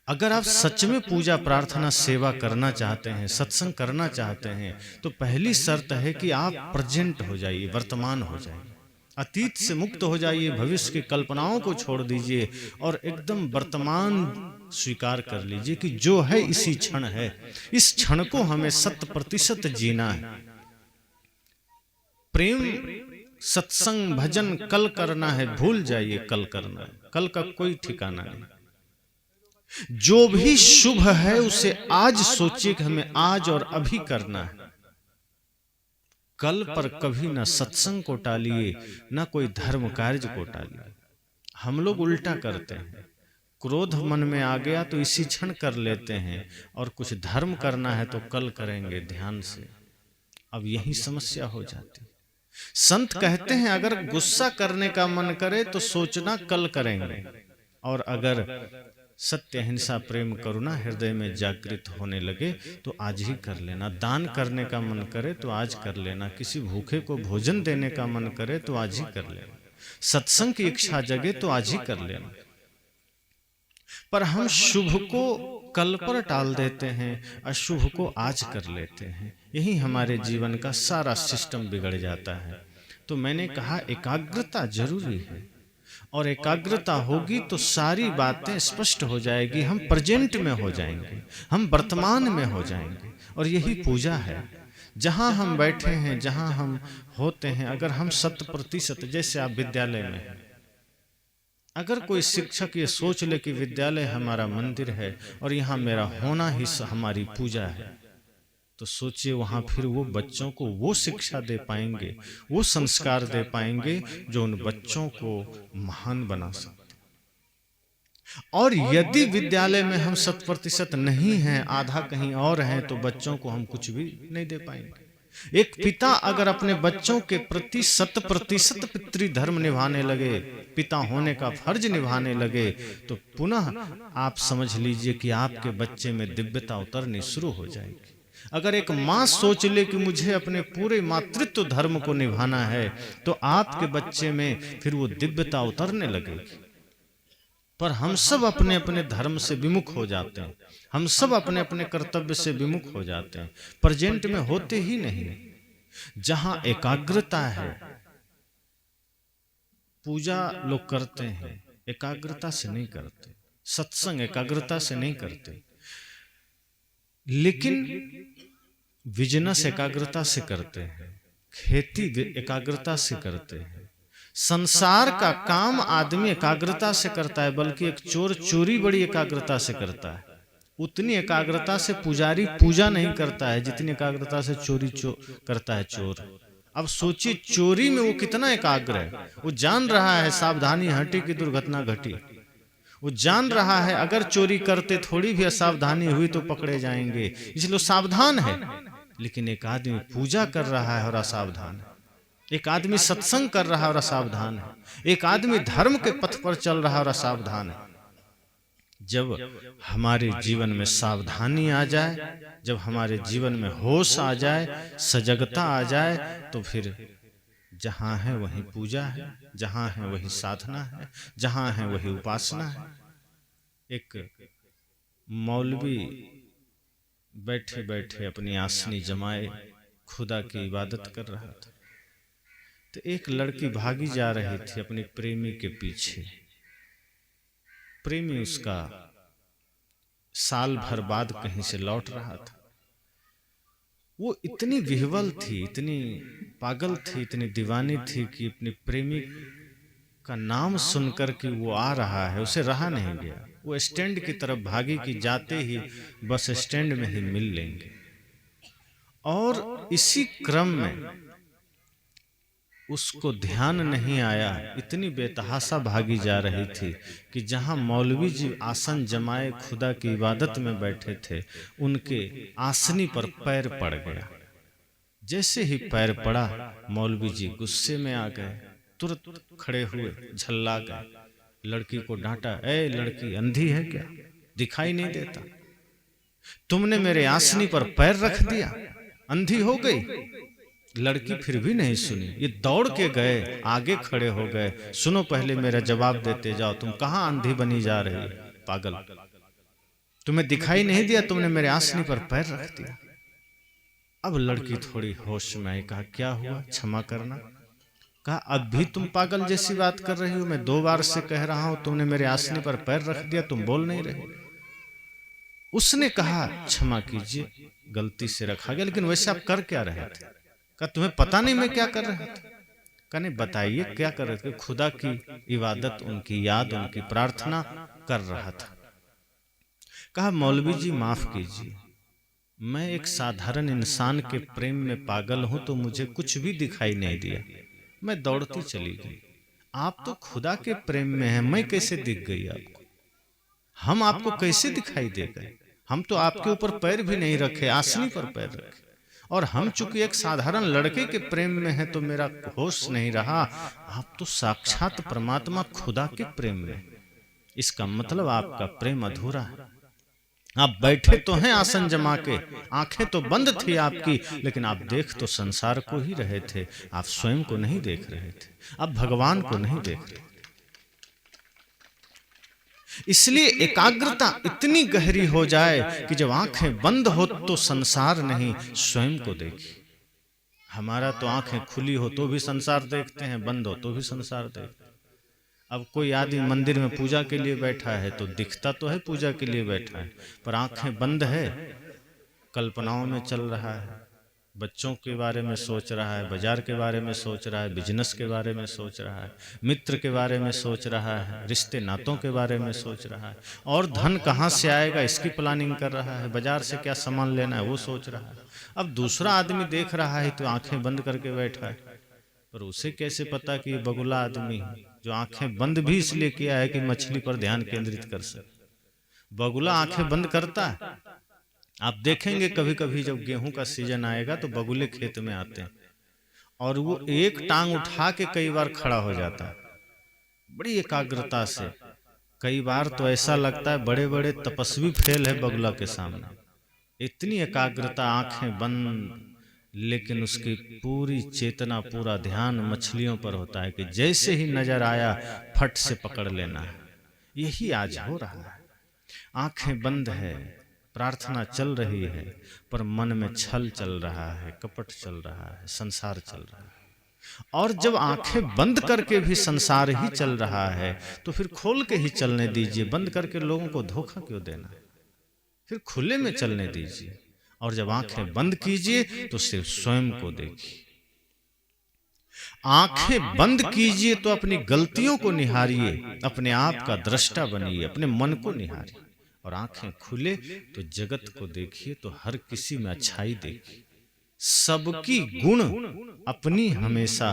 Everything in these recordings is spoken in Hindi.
अगर आप सच में पूजा प्रार्थना सेवा करना चाहते हैं, सत्संग करना चाहते हैं, तो पहली शर्त है कि आप प्रेजेंट हो जाइए, वर्तमान हो जाइए, अतीत से मुक्त हो जाइए, भविष्य की कल्पनाओं को छोड़ दीजिए और एकदम वर्तमान स्वीकार कर लीजिए कि जो है इसी क्षण है। इस क्षण को हमें 100% जीना है। प्रेम, सत्संग, भजन कल करना है, भूल जाइए कल करना है, कल का कोई ठिकाना नहीं। जो भी शुभ है उसे आज सोचिए कि हमें आज और अभी करना है। कल पर कभी ना सत्संग को टालिए, ना कोई धर्म कार्य को टालिए। हम लोग उल्टा करते हैं, क्रोध मन में आ गया तो इसी क्षण कर लेते हैं, और कुछ धर्म करना है तो कल करेंगे ध्यान से। अब यही समस्या हो जाती। संत कहते हैं अगर गुस्सा करने का मन करे तो सोचना कल करेंगे, और अगर सत्य, अहिंसा, प्रेम, करुणा हृदय में जागृत होने लगे तो आज ही कर लेना। दान करने का मन करे तो आज कर लेना। किसी भूखे को भोजन देने का मन करे तो आज ही कर लेना। सत्संग की इच्छा जगे तो आज ही कर लेना। पर हम शुभ को कल पर टाल देते हैं, अशुभ को आज कर लेते हैं। यही हमारे जीवन का सारा सिस्टम बिगड़ जाता है। तो मैंने कहा एकाग्रता जरूरी है, और एकाग्रता होगी तो सारी बातें स्पष्ट हो जाएगी। हम प्रेजेंट में हो जाएंगे, हम वर्तमान में हो जाएंगे, और यही पूजा है। जहां हम बैठे हैं, जहां हम होते हैं, अगर हम 100%, जैसे आप विद्यालय में हैं, अगर कोई शिक्षक ये सोच ले कि विद्यालय हमारा मंदिर है और यहाँ मेरा होना ही हमारी पूजा है, तो सोचिए वहां फिर वो बच्चों को वो शिक्षा दे पाएंगे, वो संस्कार दे पाएंगे जो उन बच्चों को महान बना सकते। और यदि विद्यालय में हम 100% नहीं हैं, आधा कहीं और हैं, तो बच्चों को हम कुछ भी नहीं दे पाएंगे। एक पिता अगर अपने बच्चों के प्रति 100% पितृधर्म निभाने लगे, पिता होने का फर्ज निभाने लगे, तो पुनः आप समझ लीजिए कि आपके बच्चे में दिव्यता उतरनी शुरू हो जाएगी। अगर एक माँ सोच ले कि मुझे अपने पूरे मातृत्व धर्म को निभाना है, तो आपके बच्चे में फिर वो दिव्यता उतरने लगेगी। पर हम सब अपने अपने धर्म से विमुख हो जाते हैं, हम सब अपने अपने कर्तव्य से विमुख हो जाते हैं, प्रेजेंट में होते ही नहीं। जहां एकाग्रता है, पूजा लोग करते हैं, एकाग्रता से नहीं करते, सत्संग एकाग्रता से नहीं करते, लेकिन बिजनेस एकाग्रता से करते हैं, खेती एकाग्रता से करते हैं, संसार का काम आदमी एकाग्रता से करता है, बल्कि एक चोर चोरी बड़ी एकाग्रता से करता है। उतनी एकाग्रता से पुजारी पूजा नहीं करता है जितनी एकाग्रता से चोरी करता है चोर। अब सोचिए चोरी में वो कितना एकाग्र है। वो जान रहा है सावधानी हटी की दुर्घटना घटी, वो जान रहा है अगर चोरी करते थोड़ी भी असावधानी हुई तो पकड़े जाएंगे, इसलिए सावधान है। लेकिन एक आदमी पूजा कर रहा है और असावधान है, एक आदमी सत्संग कर रहा है और असावधान है, एक आदमी धर्म के पथ पर चल रहा है और असावधान है। जब हमारे जीवन में सावधानी आ जाए, जब हमारे जीवन में होश आ जाए, सजगता आ जाए, तो फिर जहां है वहीं पूजा है, जहां है वही साधना है, जहां है वही उपासना है। एक मौलवी बैठे बैठे अपनी आसनी जमाए खुदा की इबादत कर रहा था, तो एक लड़की भागी जा रही थी अपने प्रेमी के पीछे। प्रेमी उसका साल भर बाद कहीं से लौट रहा था। वो इतनी विह्वल थी, इतनी पागल थी, इतनी दीवानी थी कि अपने प्रेमी का नाम सुनकर कि वो आ रहा है, उसे रहा नहीं गया। वो स्टैंड की तरफ भागी कि जाते ही बस स्टैंड में ही मिल लेंगे। और इसी क्रम में उसको ध्यान नहीं आया, इतनी बेतहाशा भागी जा रही थी कि जहां मौलवी जी आसन जमाए खुदा की इबादत में बैठे थे, उनके आसनी पर पैर पड़ गया। जैसे ही पैर पड़ा, मौलवी जी गुस्से में आ गए, तुरंत खड़े हुए, झल्ला गए, लड़की को डांटा, ए लड़की अंधी है क्या, दिखाई नहीं देता, तुमने मेरे आसनी पर पैर रख दिया, अंधी हो गई। लड़की फिर भी नहीं सुनी, ये दौड़ के गए, आगे खड़े हो गए, सुनो पहले मेरा जवाब देते जाओ, तुम कहां अंधी बनी जा रही, पागल। तुम्हें दिखाई नहीं दिया, तुमने मेरे आसनी पर पैर रख दिया। अब लड़की थोड़ी होश में आई, कहा क्या हुआ, क्षमा करना। कहा अब भी तुम पागल जैसी बात कर रही हो, मैं 2 बार से कह रहा हूं, तुमने मेरे आसनी पर पैर रख दिया, तुम बोल नहीं रहे। उसने कहा क्षमा कीजिए, गलती से रखा गया, लेकिन वैसे आप कर क्या रहे थे। कहा तुम्हें पता नहीं मैं क्या कर रहा था। कहा नहीं बताइए क्या कर रहे थे। खुदा की इबादत, उनकी याद, उनकी प्रार्थना कर रहा था। कहा मौलवी जी माफ कीजिए, मैं एक साधारण इंसान के प्रेम में पागल हूं, तो मुझे कुछ भी दिखाई नहीं दिया, मैं दौड़ती चली गई। आप तो खुदा के प्रेम में हैं, मैं कैसे दिख गई आपको, हम आपको कैसे दिखाई दे गए। हम तो आपके ऊपर पैर भी नहीं रखे, आसनी पर पैर रखे, और हम चूंकि एक साधारण लड़के के प्रेम में हैं तो मेरा होश नहीं रहा। आप तो साक्षात परमात्मा खुदा के प्रेम में, इसका मतलब आपका प्रेम अधूरा है। आप बैठे तो हैं आसन जमा के, आंखें तो बंद थी आपकी, लेकिन आप देख तो संसार को ही रहे थे, आप स्वयं को नहीं देख रहे थे, आप भगवान को नहीं देख रहे थे। इसलिए एकाग्रता इतनी गहरी हो जाए कि जब आंखें बंद हो तो संसार नहीं, स्वयं को देखिए। हमारा तो आंखें खुली हो तो भी संसार देखते हैं, बंद हो तो भी संसार देखते हैं। अब कोई आदमी मंदिर में पूजा के लिए बैठा है तो दिखता तो है पूजा के लिए बैठा है, पर आंखें बंद है, कल्पनाओं में चल रहा है, बच्चों के बारे में सोच रहा है, बाजार के बारे में सोच रहा है, बिजनेस के बारे में सोच रहा है, मित्र के बारे में सोच रहा है, रिश्ते नातों के बारे में सोच रहा है, और धन कहाँ से आएगा इसकी प्लानिंग कर रहा है, बाजार से क्या सामान लेना है वो सोच रहा है। अब दूसरा आदमी देख रहा है तो आंखें बंद करके बैठा है, पर उसे कैसे पता कि ये बगुला आदमी है जो आंखें बंद भी इसलिए किया है कि मछली पर ध्यान केंद्रित कर सके। बगुला आंखें बंद करता है। आप देखेंगे कभी कभी जब गेहूं का सीजन आएगा तो बगुले खेत में आते हैं और वो एक टांग उठा के कई बार खड़ा हो जाता है, बड़ी एकाग्रता से। कई बार तो ऐसा लगता है बड़े बड़े तपस्वी फेल है बगुला के सामने, इतनी एकाग्रता, आंखें बंद, लेकिन उसकी पूरी चेतना, पूरा ध्यान मछलियों पर होता है कि जैसे ही नजर आया फट से पकड़ लेना है। यही आज हो रहा है। आंखें बंद है, प्रार्थना चल रही है, पर मन में छल चल रहा है, कपट चल रहा है, संसार चल रहा है। और जब आंखें बंद करके भी संसार ही चल रहा है तो फिर खोल के ही चलने दीजिए, बंद करके लोगों को धोखा क्यों देना, फिर खुले में चलने दीजिए। और जब आंखें बंद कीजिए तो सिर्फ स्वयं को देखिए। आंखें बंद कीजिए तो अपनी गलतियों को निहारिए, अपने आप का दृष्टा बनिए, अपने मन को निहारिए। और आंखें खुले तो जगत को देखिए, तो हर किसी में अच्छाई देखिए, सबकी गुण अपनी हमेशा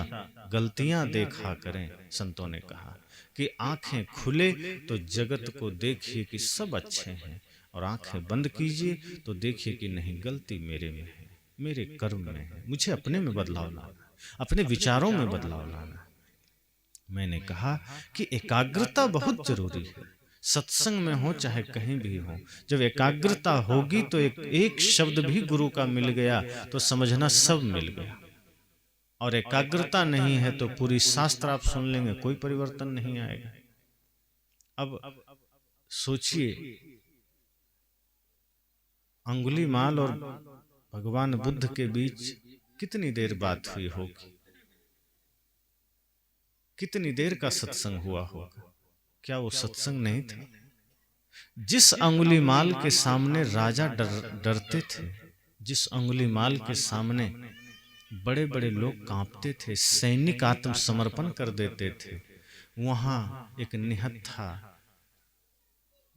गलतियां देखा करें। संतों ने कहा कि आंखें खुले तो जगत को देखिए कि सब अच्छे हैं, और आंखें बंद कीजिए तो देखिए कि नहीं, गलती मेरे में है, मेरे कर्म में है, मुझे अपने में बदलाव लाना, अपने विचारों में बदलाव लाना। मैंने कहा कि एकाग्रता बहुत जरूरी है, सत्संग में हो चाहे कहीं भी हो। जब एकाग्रता होगी तो एक शब्द भी गुरु का मिल गया तो समझना सब मिल गया, और एकाग्रता नहीं है तो पूरी शास्त्र आप सुन लेंगे, कोई परिवर्तन नहीं आएगा। अब सोचिए, अंगुलीमाल और भगवान बुद्ध के बीच कितनी देर बात हुई होगी, कितनी देर का सत्संग हुआ होगा। क्या वो सत्संग नहीं था? जिस अंगुलीमाल के सामने राजा डरते थे, जिस अंगुलीमाल के सामने बड़े बड़े लोग कांपते थे, सैनिक आत्मसमर्पण कर देते थे, वहां एक निहत्था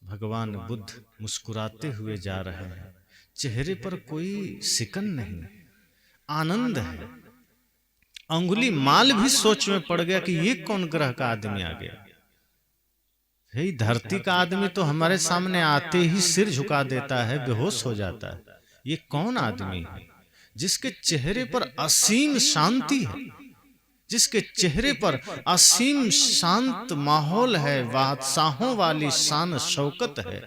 भगवान बुद्ध मुस्कुराते हुए जा रहे हैं, चेहरे पर कोई सिकन नहीं, आनंद है। अंगुलीमाल भी सोच में पड़ गया कि ये कौन ग्रह का आदमी आ गया। भाई धरती का आदमी तो हमारे सामने आते ही सिर झुका देता है, बेहोश हो जाता है। ये कौन आदमी है जिसके चेहरे पर असीम शांति है, जिसके चेहरे पर असीम शांत माहौल है, बादशाहों वाली शान शौकत है,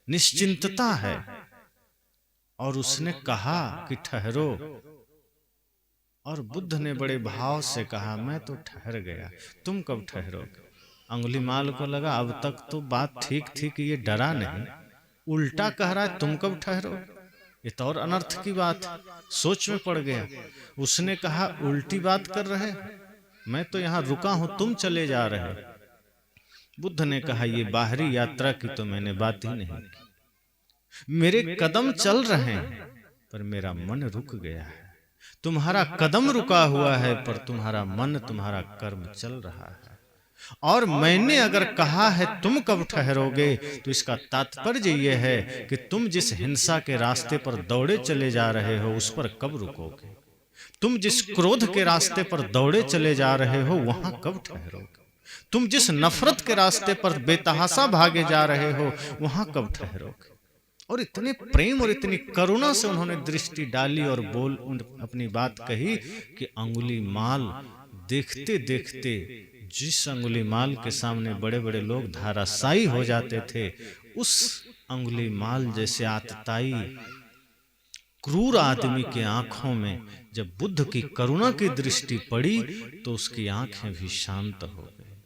निश्चिंतता है। और उसने कहा कि ठहरो, और बुद्ध ने बड़े भाव से कहा मैं तो ठहर गया, तुम कब ठहरोगे। अंगुलीमाल को लगा अब तक तो बात ठीक थी कि ये डरा नहीं, उल्टा कह रहा है तुम कब ठहरो। ये तो और अनर्थ की बात, सोच में पड़ गया। उसने कहा उल्टी बात कर रहे, मैं तो यहां रुका हूं, तुम चले जा रहे। बुद्ध ने कहा ये बाहरी यात्रा की तो मैंने बात ही नहीं की। मेरे कदम चल रहे हैं पर मेरा मन रुक गया है। तुम्हारा कदम रुका हुआ है पर तुम्हारा मन, तुम्हारा कर्म चल रहा है। और मैंने अगर कहा है तुम कब ठहरोगे, तो इसका तात्पर्य यह है कि तुम जिस हिंसा के रास्ते पर दौड़े चले जा रहे हो उस पर कब रुकोगे। तुम जिस क्रोध के रास्ते पर दौड़े चले जा रहे हो वहां कब ठहरोगे। तुम जिस नफरत के रास्ते पर बेतहाशा भागे जा रहे हो वहां कब ठहरोगे। और इतने प्रेम और इतनी करुणा से उन्होंने दृष्टि डाली और अपनी बात कही कि अंगुली माल देखते देखते जिस अंगुली माल के सामने बड़े बड़े लोग धाराशायी हो जाते थे, उस अंगुली माल जैसे आतताई क्रूर आदमी के आंखों में जब बुद्ध की करुणा की दृष्टि पड़ी तो उसकी आंखें भी शांत हो गई,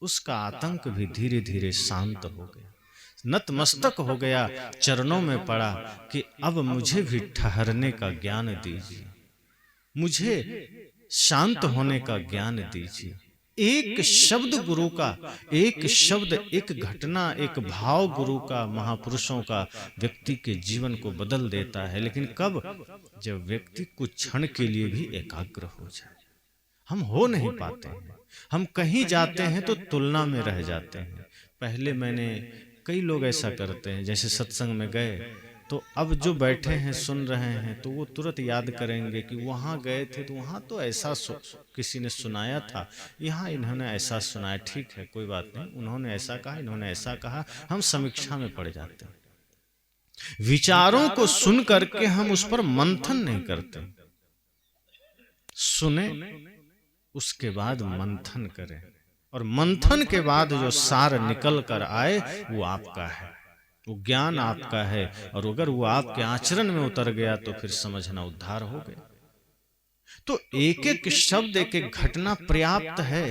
उसका आतंक भी धीरे धीरे शांत हो गया, नतमस्तक हो गया, चरणों में पड़ा कि अब मुझे भी ठहरने का ज्ञान दीजिए, मुझे शांत होने का ज्ञान दीजिए। एक शब्द गुरु का, एक शब्द, एक घटना, एक भाव गुरु का, महापुरुषों का व्यक्ति के जीवन को बदल देता है। लेकिन कब? जब व्यक्ति कुछ क्षण के लिए भी एकाग्र हो जाए। हम हो नहीं पाते हैं, हम कहीं जाते हैं तो तुलना में रह जाते हैं। पहले कई लोग ऐसा करते हैं, जैसे सत्संग में गए तो अब जो बैठे हैं सुन रहे हैं तो वो तुरंत याद करेंगे कि वहाँ गए थे तो वहाँ तो ऐसा किसी ने सुनाया था, यहाँ इन्होंने ऐसा सुनाया, ठीक है कोई बात नहीं, उन्होंने ऐसा कहा, इन्होंने ऐसा कहा। हम समीक्षा में पड़ जाते हैं। विचारों को सुन करके हम उस पर मंथन नहीं करते। सुने उसके बाद मंथन करें, और मंथन के बाद जो सार निकल कर आए वो आपका है, वो ज्ञान आपका है। और अगर वो आपके आचरण में उतर गया तो फिर समझना उद्धार हो गया। तो एक एक शब्द, एक एक घटना पर्याप्त है।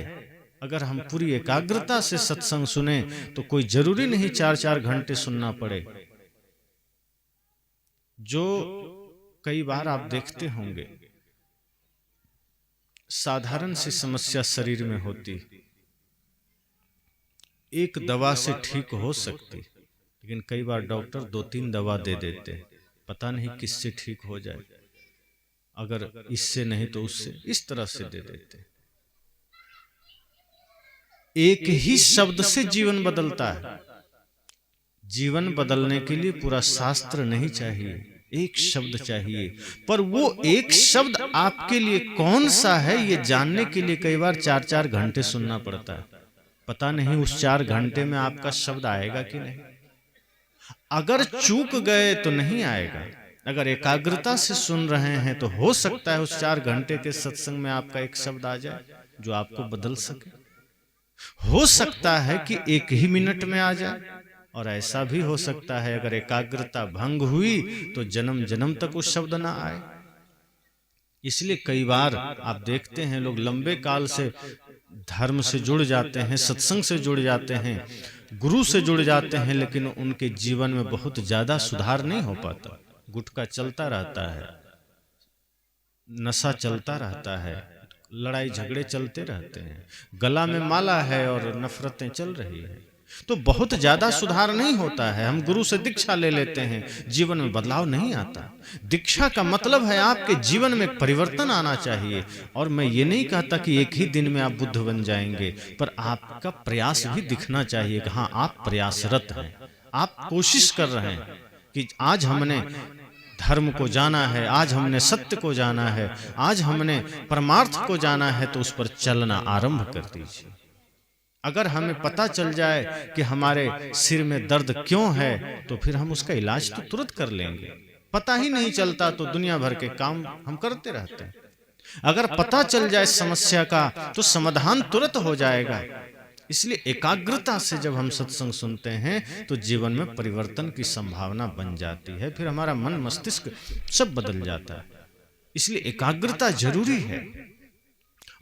अगर हम पूरी एकाग्रता से सत्संग सुने तो कोई जरूरी नहीं 4-4 घंटे सुनना पड़े। जो कई बार आप देखते होंगे, साधारण सी समस्या शरीर में होती, एक दवा से ठीक हो सकती, लेकिन कई बार डॉक्टर 2-3 दवा दे देते, पता नहीं किससे ठीक हो जाए, अगर इससे नहीं तो उससे, इस तरह से दे देते। एक ही शब्द से जीवन बदलता है। जीवन बदलने के लिए पूरा शास्त्र नहीं चाहिए, एक शब्द चाहिए। पर वो एक शब्द आपके लिए कौन सा है ये जानने के लिए कई बार 4-4 घंटे सुनना पड़ता है। पता नहीं उस 4 घंटे में आपका शब्द आएगा कि नहीं। अगर चूक गए तो नहीं आएगा। अगर एकाग्रता से सुन रहे हैं तो हो सकता है उस 4 घंटे के सत्संग में आपका एक शब्द आ जाए जो आपको बदल सके। हो सकता है कि 1 ही मिनट में आ जाए, और ऐसा भी हो सकता है अगर एकाग्रता भंग हुई तो जन्म जन्म तक उस शब्द ना आए। इसलिए कई बार आप देखते हैं लोग लंबे काल से धर्म से जुड़ जाते हैं, सत्संग से जुड़ जाते हैं, गुरु से जुड़ जाते हैं, लेकिन उनके जीवन में बहुत ज्यादा सुधार नहीं हो पाता। गुटखा चलता रहता है, नशा चलता रहता है, लड़ाई झगड़े चलते रहते हैं, गला में माला है और नफरतें चल रही है, तो बहुत ज्यादा सुधार नहीं होता है। हम गुरु से दीक्षा ले लेते हैं, जीवन में बदलाव नहीं आता। दीक्षा का मतलब है आपके जीवन में एक परिवर्तन आना चाहिए। और मैं ये नहीं कहता कि एक ही दिन में आप बुद्ध बन जाएंगे, पर आपका प्रयास भी दिखना चाहिए कि हाँ आप प्रयासरत हैं, आप कोशिश कर रहे हैं कि आज हमने धर्म को जाना है, आज हमने सत्य को जाना है, आज हमने परमार्थ को जाना है, तो उस पर चलना आरंभ कर दीजिए। अगर हमें पता चल जाए कि हमारे सिर में दर्द क्यों है तो फिर हम उसका इलाज तो तुरंत कर लेंगे। पता ही नहीं चलता तो दुनिया भर के काम हम करते रहते हैं। अगर पता चल जाए समस्या का तो समाधान तुरंत हो जाएगा। इसलिए एकाग्रता से जब हम सत्संग सुनते हैं तो जीवन में परिवर्तन की संभावना बन जाती है, फिर हमारा मन मस्तिष्क सब बदल जाता है। इसलिए एकाग्रता जरूरी है।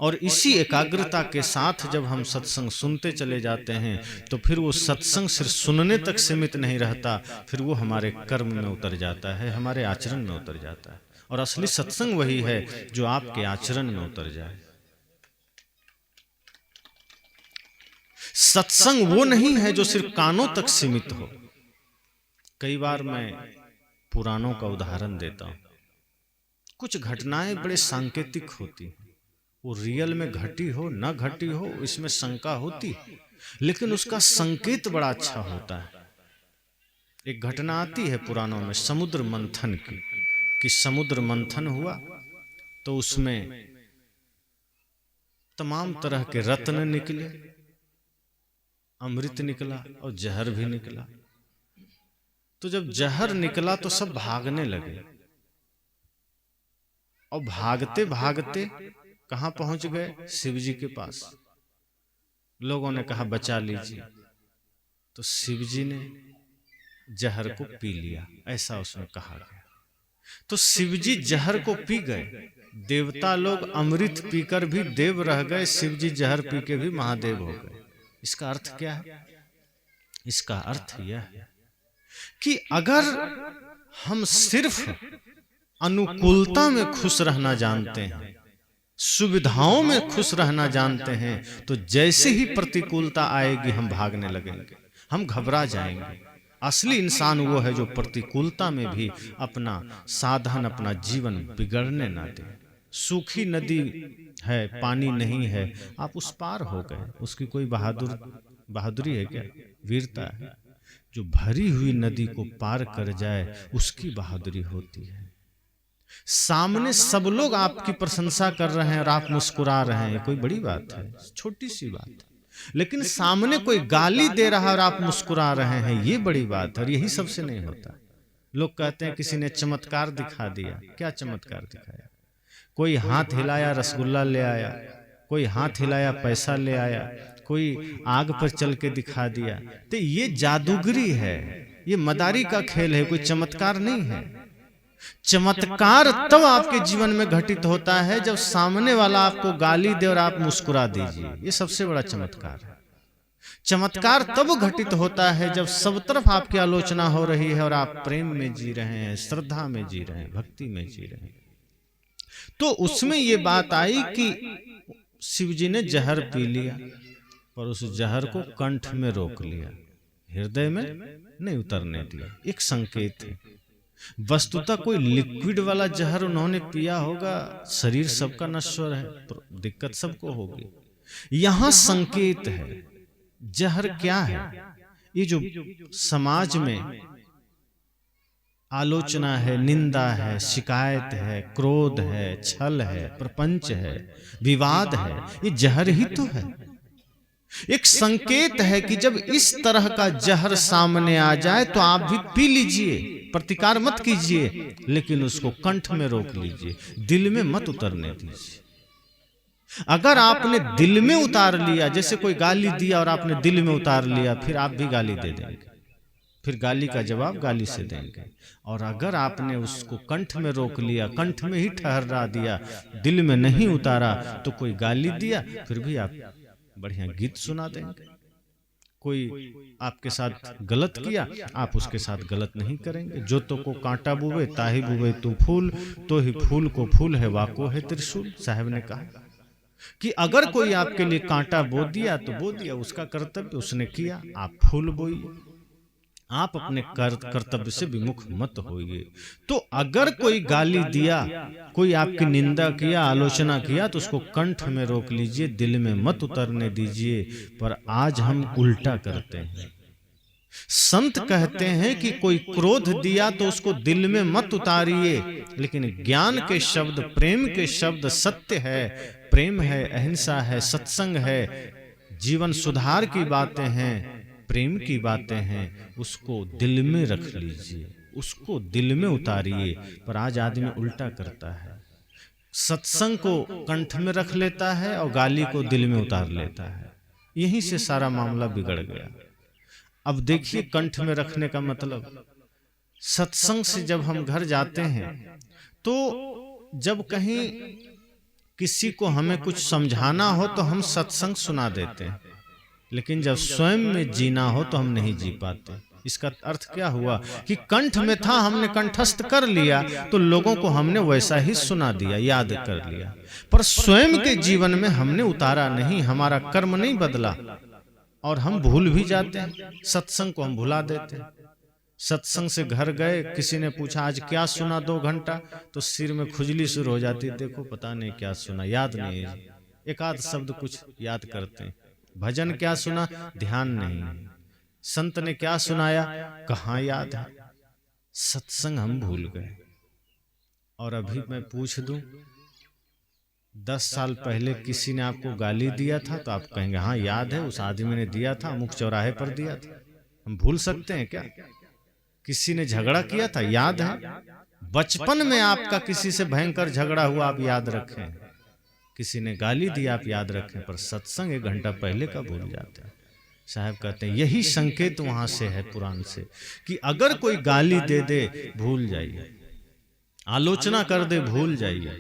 और इसी एकाग्रता के साथ जब हम सत्संग सुनते चले जाते हैं तो फिर वो सत्संग सिर्फ सुनने तक सीमित नहीं रहता, फिर वो हमारे कर्म में उतर जाता है, हमारे आचरण में उतर जाता है। और असली सत्संग वही है जो आपके आचरण में उतर जाए। सत्संग वो नहीं है जो सिर्फ कानों तक सीमित हो। कई बार मैं पुराणों का उदाहरण देता हूं। कुछ घटनाएं बड़े सांकेतिक होती हैं, वो रियल में घटी हो न घटी हो इसमें शंका होती है, लेकिन उसका संकेत बड़ा अच्छा होता है। एक घटना आती है पुराणों में समुद्र मंथन की, कि समुद्र मंथन हुआ तो उसमें तमाम तरह के रत्न निकले, अमृत निकला और जहर भी निकला। तो जब जहर निकला तो सब भागने लगे, और भागते भागते कहां पहुंच गए? शिव जी के पास। लोगों ने कहा बचा लीजिए, तो शिव जी ने जहर को पी लिया, ऐसा उसमें कहा गया। तो शिव जी जहर को पी गए। देवता लोग अमृत पीकर भी देव रह गए, शिव जी जहर पी के भी महादेव हो गए। इसका अर्थ क्या है? इसका अर्थ यह है कि अगर हम सिर्फ अनुकूलता में खुश रहना जानते हैं, सुविधाओं में खुश रहना जानते हैं, तो जैसे ही प्रतिकूलता आएगी हम भागने लगेंगे, हम घबरा जाएंगे। असली इंसान वो है जो प्रतिकूलता में भी अपना साधन, अपना जीवन बिगड़ने ना दे। सूखी नदी है, पानी नहीं है, आप उस पार हो गए, उसकी कोई बहादुरी है क्या? वीरता है। जो भरी हुई नदी को पार कर जाए उसकी बहादुरी होती है। सामने सब लोग आपकी प्रशंसा कर रहे हैं और आप मुस्कुरा रहे हैं, कोई बड़ी बात है? छोटी सी बात है। लेकिन सामने कोई गाली दे रहा है और आप मुस्कुरा रहे हैं, ये बड़ी बात है। और यही सबसे नहीं होता। लोग कहते हैं किसी ने चमत्कार दिखा दिया। क्या चमत्कार दिखाया? कोई हाथ हिलाया रसगुल्ला ले आया, कोई हाथ हिलाया पैसा ले आया, कोई आग पर चल के दिखा दिया। तो ये जादूगरी है, ये मदारी का खेल है, कोई चमत्कार नहीं है। चमत्कार तब आपके जीवन में घटित होता है जब सामने वाला आपको गाली दे और आप मुस्कुरा दीजिए, ये सबसे बड़ा चमत्कार है। चमत्कार तब घटित होता है जब सब तरफ आपकी आलोचना हो रही है और आप प्रेम में जी रहे हैं, श्रद्धा में जी रहे हैं, भक्ति में जी रहे हैं। तो उसमें ये बात आई कि शिव जी ने जहर पी लिया, पर उस जहर को कंठ में रोक लिया, हृदय में नहीं उतरने दिया। एक संकेत है। वस्तुतः कोई लिक्विड वाला जहर उन्होंने पिया होगा, शरीर सबका नश्वर है, तो दिक्कत सबको होगी। यहां संकेत है। जहर क्या है? ये जो समाज में आलोचना है, निंदा है, शिकायत है, क्रोध है, छल है, प्रपंच है, विवाद है, ये जहर ही तो है। एक संकेत है कि जब इस तरह का जहर सामने आ जाए तो आप भी पी लीजिए, प्रतिकार मत कीजिए, लेकिन उसको कंठ में रोक लीजिए, दिल में मत उतरने दीजिए। अगर आपने दिल में उतार लिया, जैसे कोई गाली दिया और आपने दिल में उतार लिया, फिर आप भी गाली दे देंगे, फिर गाली का जवाब गाली से देंगे। और अगर आपने उसको कंठ में रोक लिया, कंठ में ही ठहरा दिया, दिल में नहीं उतारा, तो कोई गाली दिया फिर भी आप बढ़िया गीत सुना देंगे। कोई आपके साथ गलत किया, आप उसके साथ गलत नहीं करेंगे। जो तो को कांटा बुवे ताही बुवे तू फूल, तो ही फूल को फूल है वाको है त्रिशूल। साहब ने कहा कि अगर कोई आपके लिए कांटा बो दिया तो बो दिया, उसका कर्तव्य उसने किया, आप फूल बोइए। आप अपने कर्तव्य से विमुख मत होइए। तो अगर कोई गाली दिया, कोई आपकी निंदा किया, आलोचना किया, तो उसको कंठ में रोक लीजिए, दिल में मत उतरने दीजिए। पर आज हम उल्टा करते हैं। संत कहते हैं कि कोई क्रोध दिया तो उसको दिल में मत उतारिए, लेकिन ज्ञान के शब्द, प्रेम के शब्द, सत्य है, प्रेम है, अहिंसा है, सत्संग है, जीवन सुधार की बातें हैं, प्रेम की बातें हैं, उसको दिल में रख लीजिए, उसको दिल में उतारिए। पर आज आदमी उल्टा करता है, सत्संग को कंठ में रख लेता है और गाली को दिल में उतार लेता है। यहीं से सारा मामला बिगड़ गया। अब देखिए, कंठ में रखने का मतलब, सत्संग से जब हम घर जाते हैं तो जब कहीं किसी को हमें कुछ समझाना हो तो हम सत्संग सुना देते हैं, लेकिन जब स्वयं में जीना हो तो हम नहीं जी पाते। इसका अर्थ क्या हुआ कि कंठ में था, हमने कंठस्थ कर लिया तो लोगों को हमने वैसा ही सुना दिया, याद कर लिया, पर स्वयं के जीवन में हमने उतारा नहीं, हमारा कर्म नहीं बदला और हम भूल भी जाते हैं। सत्संग को हम भुला देते हैं। सत्संग से घर गए, किसी ने पूछा आज क्या सुना 2 घंटा, तो सिर में खुजली शुरू हो जाती, देखो पता नहीं क्या सुना, याद नहीं है। एक आध शब्द कुछ याद करते हैं। भजन क्या सुना, ध्यान नहीं। संत ने क्या सुनाया, कहाँ याद है। सत्संग हम भूल गए। और अभी मैं पूछ दूं, 10 साल पहले किसी ने आपको गाली दिया था तो आप कहेंगे हाँ याद है, उस आदमी ने दिया था, अमुक चौराहे पर दिया था। हम भूल सकते हैं क्या? किसी ने झगड़ा किया था, याद है। बचपन में आपका किसी से भयंकर झगड़ा हुआ, आप याद रखें। किसी ने गाली दी, आप याद रखें, पर सत्संग 1 घंटा पहले का भूल जाते हैं। साहब कहते हैं यही संकेत वहां से है पुराण से, कि अगर कोई गाली दे दे भूल जाइए, आलोचना कर दे भूल जाइए,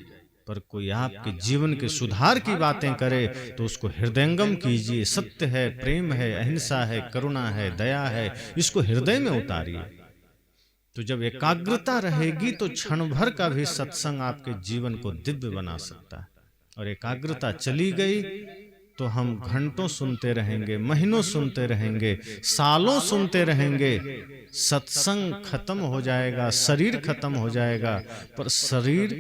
पर कोई आपके जीवन के सुधार की बातें करे तो उसको हृदयंगम कीजिए। सत्य है, प्रेम है, अहिंसा है, करुणा है, दया है, इसको हृदय में उतारिए। तो जब एकाग्रता रहेगी तो क्षण भर का भी सत्संग आपके जीवन को दिव्य बना सकता है। और एकाग्रता चली गई तो हम घंटों सुनते रहेंगे, महीनों सुनते रहेंगे, सालों सुनते रहेंगे। सत्संग खत्म हो जाएगा, शरीर खत्म हो जाएगा, पर शरीर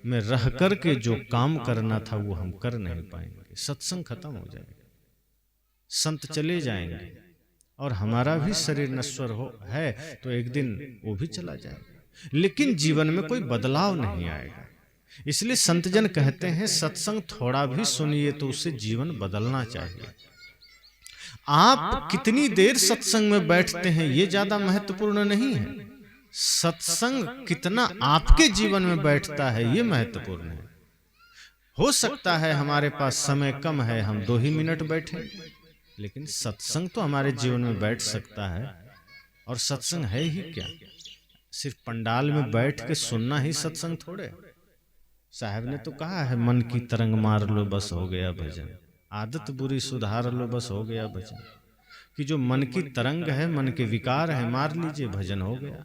में रह कर के जो काम करना था वो हम कर नहीं पाएंगे। सत्संग खत्म हो जाएगा, संत चले जाएंगे और हमारा भी शरीर नश्वर है तो एक दिन वो भी चला जाएगा, लेकिन जीवन में कोई बदलाव नहीं आएगा। इसलिए संतजन कहते हैं सत्संग थोड़ा भी सुनिए तो उससे जीवन बदलना चाहिए। आप कितनी देर सत्संग में बैठते हैं ये ज्यादा महत्वपूर्ण नहीं है, सत्संग कितना आपके जीवन में बैठता है ये महत्वपूर्ण है। हो सकता है हमारे पास समय कम है, हम 2 ही मिनट बैठे, लेकिन सत्संग तो हमारे जीवन में बैठ सकता है। और सत्संग है ही क्या, सिर्फ पंडाल में बैठ के सुनना ही सत्संग थोड़े। साहब ने तो कहा है मन की तरंग मार लो बस हो गया भजन, आदत बुरी सुधार लो बस हो गया भजन। कि जो मन की तरंग है, मन के विकार है, मार लीजिए भजन हो गया।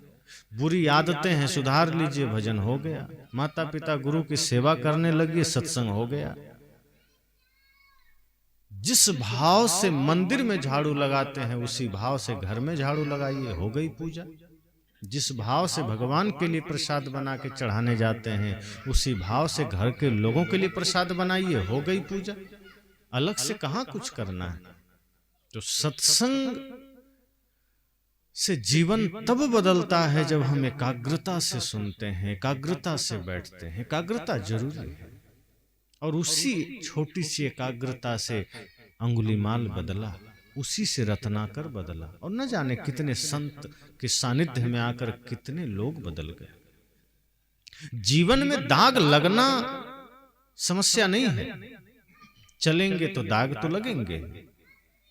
बुरी आदतें हैं, सुधार लीजिए भजन हो गया। माता पिता गुरु की सेवा करने लगी, सत्संग हो गया। जिस भाव से मंदिर में झाड़ू लगाते हैं उसी भाव से घर में झाड़ू लगाइए, हो गई पूजा। जिस भाव से भगवान के लिए प्रसाद बना के चढ़ाने जाते हैं उसी भाव से घर के लोगों के लिए प्रसाद बनाइए, हो गई पूजा। अलग से कहाँ कुछ करना है। तो सत्संग से जीवन तब बदलता है जब हम एकाग्रता से सुनते हैं, एकाग्रता से बैठते हैं। एकाग्रता जरूरी है। और उसी छोटी सी एकाग्रता से अंगुलीमाल बदला, उसी से रत्नाकर बदला, और न जाने कितने संत के सानिध्य में आकर कितने लोग बदल गए। जीवन में दाग लगना समस्या नहीं है, चलेंगे तो दाग तो लगेंगे।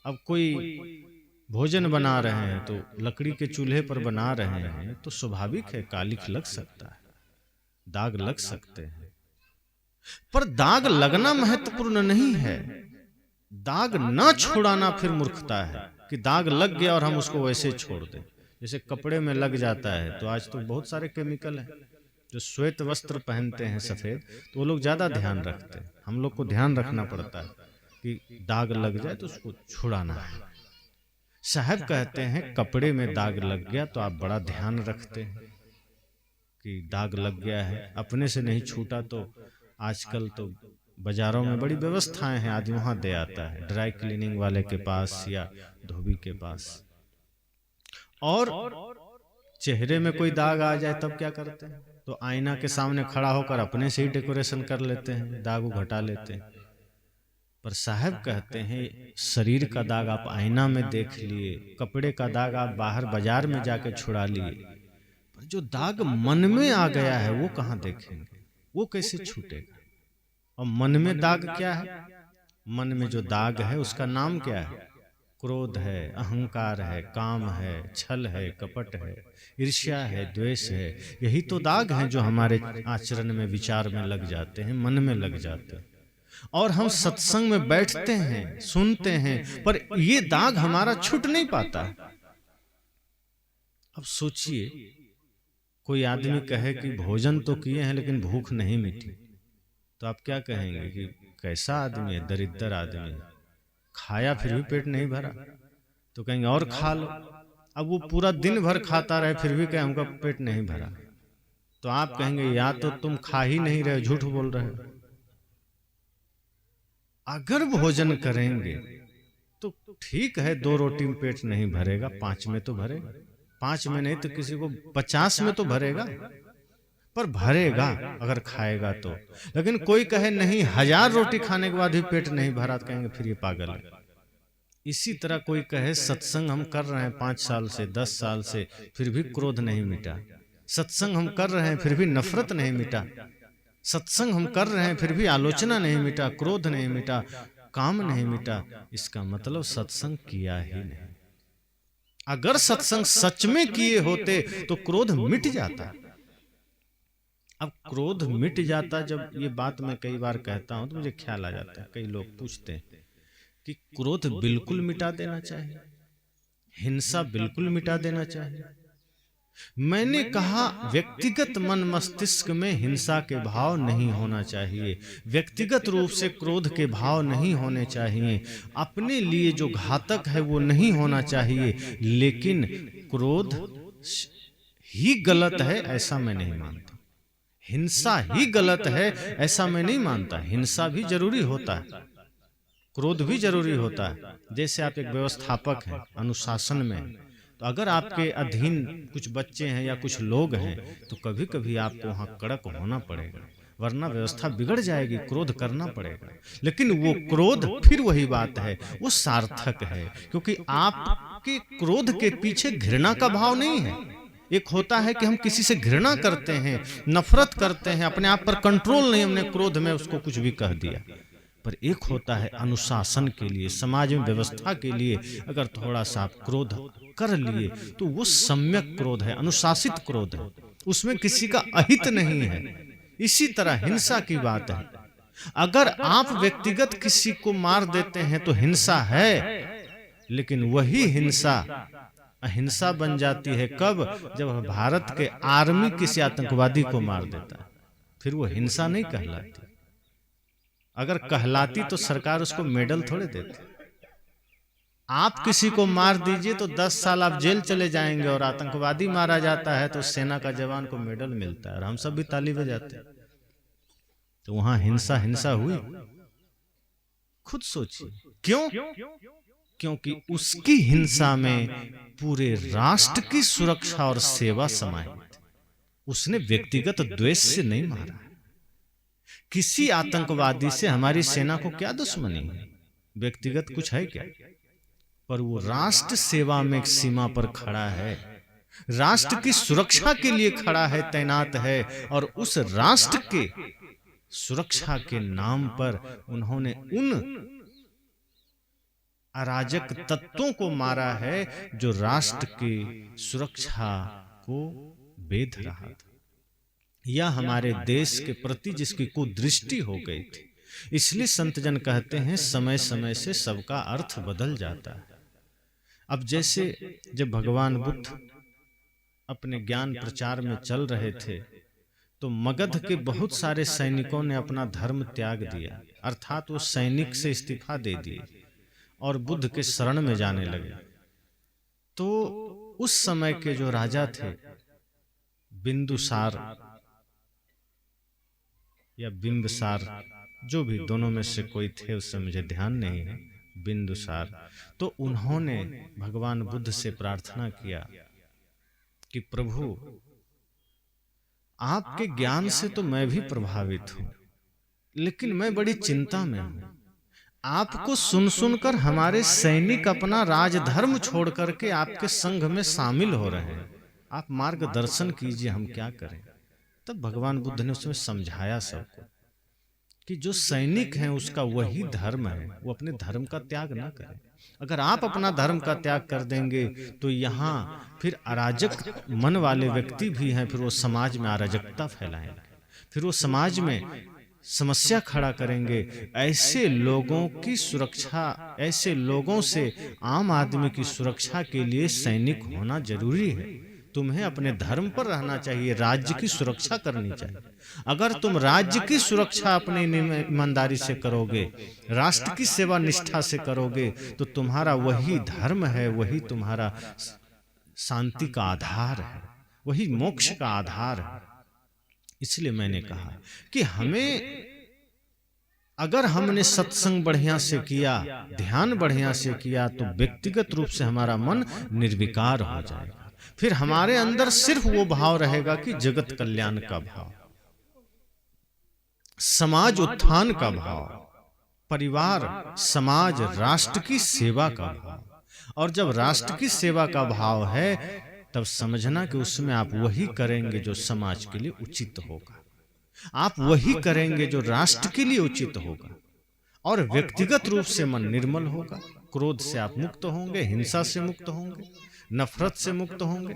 अब कोई भोजन बना रहे हैं तो लकड़ी के चूल्हे पर बना रहे हैं तो स्वाभाविक है कालिख लग सकता है, दाग लग सकते हैं, पर दाग लगना महत्वपूर्ण नहीं है। दाग ना छुड़ाना फिर मूर्खता है कि दाग लग गया और हम उसको वैसे छोड़ दें। जैसे कपड़े में लग जाता है तो आज तो बहुत सारे केमिकल हैं। जो श्वेत वस्त्र पहनते हैं सफेद, तो वो लोग ज्यादा ध्यान रखते हैं। हम लोग को ध्यान रखना पड़ता है कि दाग लग जाए तो उसको छुड़ाना है। साहब कहते हैं कपड़े में दाग लग गया तो आप बड़ा ध्यान रखते हैं कि दाग लग गया है, अपने से नहीं छूटा। तो आजकल तो बाजारों में बड़ी व्यवस्थाएं हैं, आदमी वहां दे आता है, ड्राई क्लीनिंग वाले के पास या धोबी के पास। और चेहरे में कोई दाग आ जाए तब क्या करते हैं? तो आईना के सामने खड़ा होकर अपने से ही डेकोरेशन कर लेते हैं, दाग घटा लेते हैं। पर साहब कहते हैं शरीर का दाग आप आईना में देख लिए, कपड़े का दाग आप बाहर बाजार में जाके छुड़ा लिए, पर जो दाग मन में आ गया है वो कहाँ देखेंगे, वो कैसे छूटेगा? और मन में दाग क्या है? मन में जो दाग है उसका नाम क्या है? क्रोध है, अहंकार है, काम है, छल है, कपट है, ईर्ष्या है, द्वेष है। यही तो दाग हैं जो हमारे आचरण में, विचार में लग जाते हैं, मन में लग जाते हैं। और हम सत्संग में बैठते हैं, सुनते हैं, पर ये दाग हमारा छूट नहीं पाता। अब सोचिए, कोई आदमी कहे कि भोजन तो किए हैं लेकिन भूख नहीं मिटी, तो आप क्या कहेंगे कि कैसा आदमी है, दरिद्र आदमी है, खाया फिर भी पेट नहीं भरा। तो कहेंगे और खा लो। अब वो पूरा दिन भर खाता रहे फिर भी कहे हमका पेट नहीं भरा, तो आप कहेंगे या तो तुम खा ही नहीं रहे, झूठ बोल रहे हो। अगर भोजन करेंगे तो ठीक है, 2 रोटी में पेट नहीं भरेगा, 5 में तो भरेगा, 5 में नहीं तो किसी को 50 में तो भरेगा, पर भरेगा अगर खाएगा तो। लेकिन कोई कहे नहीं, 1000 रोटी खाने के बाद भी पेट नहीं भरा, तो कहेंगे फिर ये पागल है। इसी तरह कोई कहे सत्संग हम कर रहे हैं 5 साल से, 10 साल से, फिर भी क्रोध नहीं मिटा। सत्संग हम कर रहे हैं फिर भी नफरत नहीं मिटा। सत्संग हम कर रहे हैं फिर भी आलोचना नहीं मिटा, क्रोध नहीं मिटा, काम नहीं मिटा। इसका मतलब सत्संग किया ही नहीं। अगर सत्संग सच में किए होते तो क्रोध मिट जाता। अब क्रोध मिट जाता, जब ये बात मैं कई बार कहता हूं तो मुझे ख्याल आ जाता है, कई लोग पूछते हैं कि क्रोध बिल्कुल मिटा देना चाहिए, हिंसा बिल्कुल मिटा देना चाहिए। मैंने कहा व्यक्तिगत मन मस्तिष्क में हिंसा के भाव नहीं होना चाहिए, व्यक्तिगत रूप से क्रोध के भाव नहीं होने चाहिए, अपने लिए जो घातक है वो नहीं होना चाहिए। लेकिन क्रोध ही गलत है ऐसा मैं नहीं मानता, हिंसा ही गलत है ऐसा मैं नहीं मानता। हिंसा भी जरूरी होता है, क्रोध भी जरूरी होता है। जैसे आप एक व्यवस्थापक हैं, अनुशासन में, तो अगर आपके अधीन कुछ बच्चे हैं या कुछ लोग हैं तो कभी कभी आपको वहां कड़क होना पड़ेगा, वरना व्यवस्था बिगड़ जाएगी, क्रोध करना पड़ेगा। लेकिन वो क्रोध फिर वही बात है, वो सार्थक है, क्योंकि आपके क्रोध के पीछे घृणा का भाव नहीं है। एक होता है कि हम किसी से घृणा करते हैं, नफरत करते हैं, अपने आप पर कंट्रोल नहीं, हमने क्रोध में उसको कुछ भी कह दिया। पर एक होता है अनुशासन के लिए, समाज में व्यवस्था के लिए अगर थोड़ा सा आप क्रोध कर लिए तो वो सम्यक क्रोध है, अनुशासित क्रोध है, उसमें किसी का अहित नहीं है। इसी तरह हिंसा की बात है, अगर आप व्यक्तिगत किसी को मार देते हैं तो हिंसा है, लेकिन वही हिंसा अहिंसा बन जाती है कब? जब भारत के आर्मी किसी आतंकवादी को मार देता है, फिर वो हिंसा नहीं कहलाती। अगर कहलाती तो सरकार उसको मेडल थोड़े देती। आप किसी को मार दीजिए तो 10 साल आप जेल चले जाएंगे, और आतंकवादी मारा जाता है तो सेना का जवान को मेडल मिलता है और हम सब भी ताली बजाते हैं। तो वहां हिंसा हिंसा हुई? खुद सोचिए क्यों? क्योंकि उसकी हिंसा में पूरे राष्ट्र की सुरक्षा और सेवा समाहित। उसने व्यक्तिगत द्वेष से नहीं मारा। किसी आतंकवादी से हमारी सेना को क्या दुश्मनी है? व्यक्तिगत कुछ है क्या? पर वो राष्ट्र सेवा में एक सीमा पर खड़ा है, राष्ट्र की सुरक्षा के लिए खड़ा है, तैनात है, और उस राष्ट्र के सुरक्षा के नाम पर उन्होंने उन अराजक तत्वों को मारा है जो राष्ट्र की सुरक्षा को बेध रहा था, या हमारे देश के प्रति जिसकी कुदृष्टि हो गई थी। इसलिए संत जन कहते हैं समय समय से सबका अर्थ बदल जाता है। अब जैसे जब भगवान बुद्ध अपने ज्ञान प्रचार में चल रहे थे तो मगध के बहुत सारे सैनिकों ने अपना धर्म त्याग दिया, अर्थात वो सैनिक से इस्तीफा दे दिए और बुद्ध के शरण में जाने लगे। तो उस समय के जो राजा थे, बिंदुसार या बिंबसार, जो भी दोनों में से कोई थे, उससे मुझे ध्यान नहीं है, बिंदुसार, तो उन्होंने भगवान बुद्ध से प्रार्थना किया कि प्रभु आपके ज्ञान से तो मैं भी प्रभावित हूं, लेकिन मैं बड़ी चिंता में हूं। आपको सुन सुनकर हमारे सैनिक अपना राजधर्म छोड़ करके आपके संघ में शामिल हो रहे हैं, आप मार्गदर्शन कीजिए, हम क्या करें। तब भगवान बुद्ध ने उसमें समझाया सबको कि जो सैनिक हैं उसका वही धर्म है, वो अपने धर्म का त्याग ना करें। अगर आप अपना धर्म का त्याग कर देंगे तो यहाँ फिर अराजक मन वाले व्यक्ति भी हैं, फिर वो समाज में अराजकता फैलाएंगे, फिर वो समाज में समस्या खड़ा करेंगे। ऐसे लोगों की सुरक्षा, ऐसे लोगों से आम आदमी की सुरक्षा के लिए सैनिक होना जरूरी है। तुम्हें अपने धर्म पर रहना चाहिए, राज्य की सुरक्षा करनी चाहिए। अगर तुम राज्य की सुरक्षा अपनी ईमानदारी से करोगे, राष्ट्र की सेवा निष्ठा से करोगे, तो तुम्हारा वही धर्म है, वही तुम्हारा शांति का आधार है, वही मोक्ष का आधार है। इसलिए मैंने कहा कि हमें, अगर हमने सत्संग बढ़िया से किया, ध्यान बढ़िया से किया, तो व्यक्तिगत रूप से हमारा मन निर्विकार हो जाएगा। फिर हमारे अंदर सिर्फ वो भाव रहेगा कि जगत कल्याण का भाव, समाज उत्थान का भाव, परिवार, समाज, राष्ट्र की सेवा का भाव। और जब राष्ट्र की सेवा का भाव है, तब समझना कि उसमें आप वही करेंगे जो समाज के लिए उचित होगा, आप वही करेंगे जो राष्ट्र के लिए उचित होगा। और व्यक्तिगत रूप से मन निर्मल होगा, क्रोध से आप मुक्त होंगे, हिंसा से मुक्त होंगे, नफरत से मुक्त होंगे।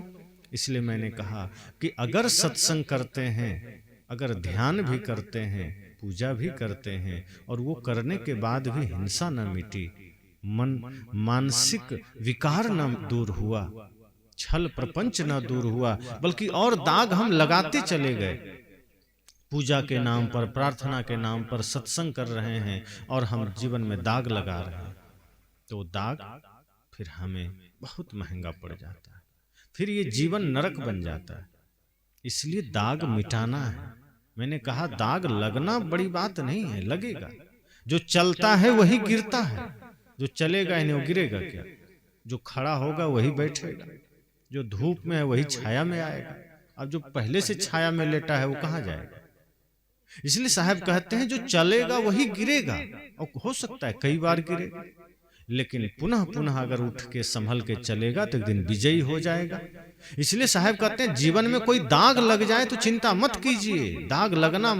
इसलिए मैंने कहा कि अगर सत्संग करते हैं, अगर ध्यान भी करते हैं, पूजा भी करते हैं, और वो करने के बाद भी हिंसा न मिटी, मन मानसिक विकार न दूर हुआ, छल प्रपंच न दूर हुआ, बल्कि और दाग हम लगाते चले गए। पूजा के नाम पर, प्रार्थना के नाम पर सत्संग कर रहे हैं और हम जीवन में दाग लगा रहे हैं, तो दाग फिर हमें बहुत महंगा पड़ जाता है, फिर ये जीवन नरक बन जाता है। इसलिए दाग मिटाना है। मैंने कहा दाग लगना बड़ी बात नहीं है, लगेगा। जो चलता है वही गिरता है, जो चलेगा ही नहीं वो गिरेगा क्या? जो खड़ा होगा वही बैठेगा, जो धूप में है वही छाया में आएगा। अब जो पहले से छाया में लेटा है वो कहाँ जाएगा? इसलिए साहब कहते हैं जो चलेगा वही गिरेगा, और हो सकता है कई बार गिरेगा, लेकिन पुनः पुनः अगर उठ के संभल के चलेगा तो एक दिन विजयी हो जाएगा। इसलिए साहब कहते हैं जीवन में कोई दाग लग जाए तो चिंता मत कीजिए। दाग लगना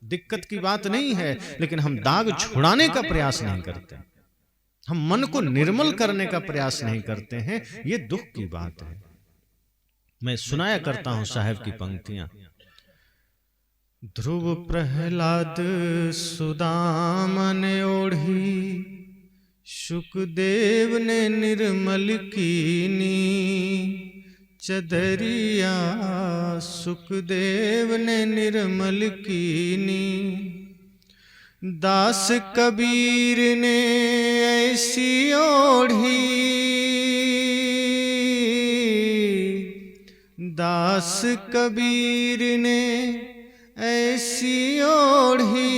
दिक्कत की बात नहीं है, लेकिन हम दाग छुड़ाने का प्रयास नहीं करते, हम मन को निर्मल करने का प्रयास नहीं करते हैं। ये दुख की बात है। मैं सुनाया करता हूं साहब की पंक्तियां। ध्रुव प्रहलाद सुदामन ओढ़ी, शुकदेव ने निर्मल कीनी चदरिया, सुखदेव ने निर्मल कीनी। दास कबीर ने ऐसी ओढ़ी, दास कबीर ने ऐसी ओढ़ी,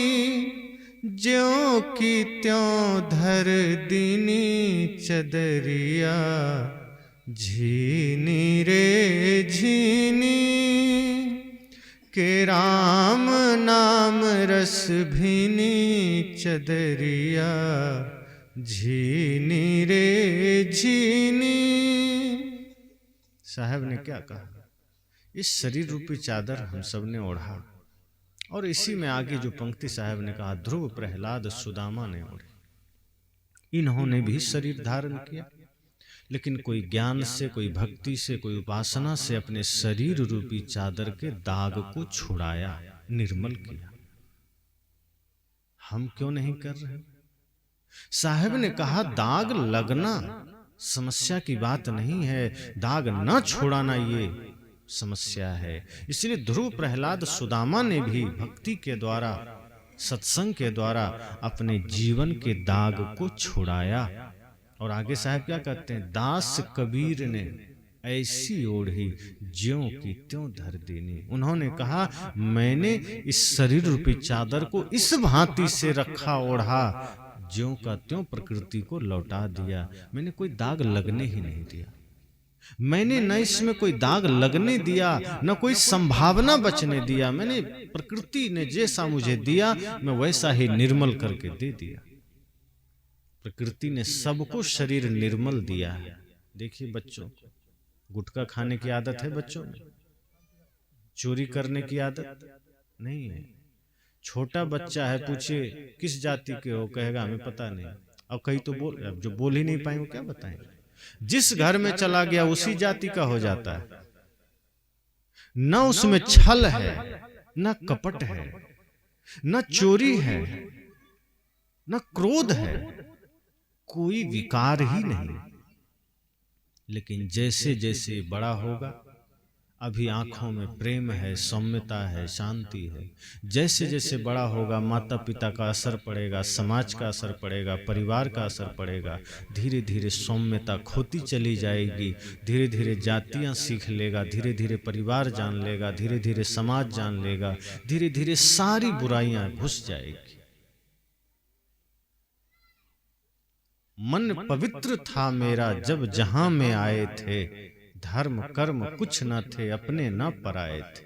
ज्यों की त्यों धर दीनी चदरिया, झीनी रे झीनी के राम नाम रस भीनी चदरिया, झीनी रे झीनी। साहब ने क्या कहा? इस शरीर रूपी चादर हम सब ने ओढ़ा, और इसी में आगे जो पंक्ति साहब ने कहा, ध्रुव प्रहलाद सुदामा ने ओढ़ी। इन्होंने भी शरीर धारण किया, लेकिन कोई ज्ञान से, कोई भक्ति से, कोई उपासना से अपने शरीर रूपी चादर के दाग को छुड़ाया, निर्मल किया। हम क्यों नहीं कर रहे? साहब ने कहा दाग लगना समस्या की बात नहीं है, दाग न छुड़ाना ये समस्या है। इसलिए ध्रुव प्रहलाद सुदामा ने भी भक्ति के द्वारा, सत्संग के द्वारा अपने जीवन के दाग को छुड़ाया। और आगे साहब क्या कहते हैं? दास कबीर ने ऐसी ओढ़ी, ज्यों की त्यों धर देनी। उन्होंने कहा मैंने इस शरीर रूपी चादर को इस भांति से रखा, ओढ़ा, ज्यों का त्यों प्रकृति को लौटा दिया। मैंने कोई दाग लगने ही नहीं दिया। मैंने न इसमें कोई दाग लगने दिया, न कोई संभावना बचने दिया। मैंने प्रकृति ने जैसा मुझे दिया मैं वैसा ही निर्मल करके दे दिया। प्रकृति ने सबको शरीर निर्मल दिया है। देखिए बच्चों, गुटखा खाने की आदत है बच्चों में, चोरी करने की आदत नहीं है। छोटा बच्चा है, पूछिए किस जाति के हो, कहेगा हमें पता नहीं। अब कई तो अब जो बोल ही नहीं पाए वो क्या बताएंगे। जिस घर में चला गया उसी जाति का हो जाता है। न उसमें छल है, न कपट है, न चोरी है, न क्रोध है, कोई विकार ही नहीं। लेकिन जैसे जैसे बड़ा होगा, अभी आंखों में प्रेम है, सौम्यता है, शांति है। जैसे जैसे बड़ा होगा, माता पिता का असर पड़ेगा, समाज का असर पड़ेगा, परिवार का असर पड़ेगा। धीरे धीरे सौम्यता खोती चली जाएगी। धीरे धीरे जातियां सीख लेगा, धीरे धीरे परिवार जान लेगा, धीरे धीरे समाज जान लेगा, धीरे धीरे सारी बुराइयां घुस जाएगी। मन पवित्र था मेरा जब जहां में आए थे, धर्म कर्म कुछ न थे अपने न पराए थे।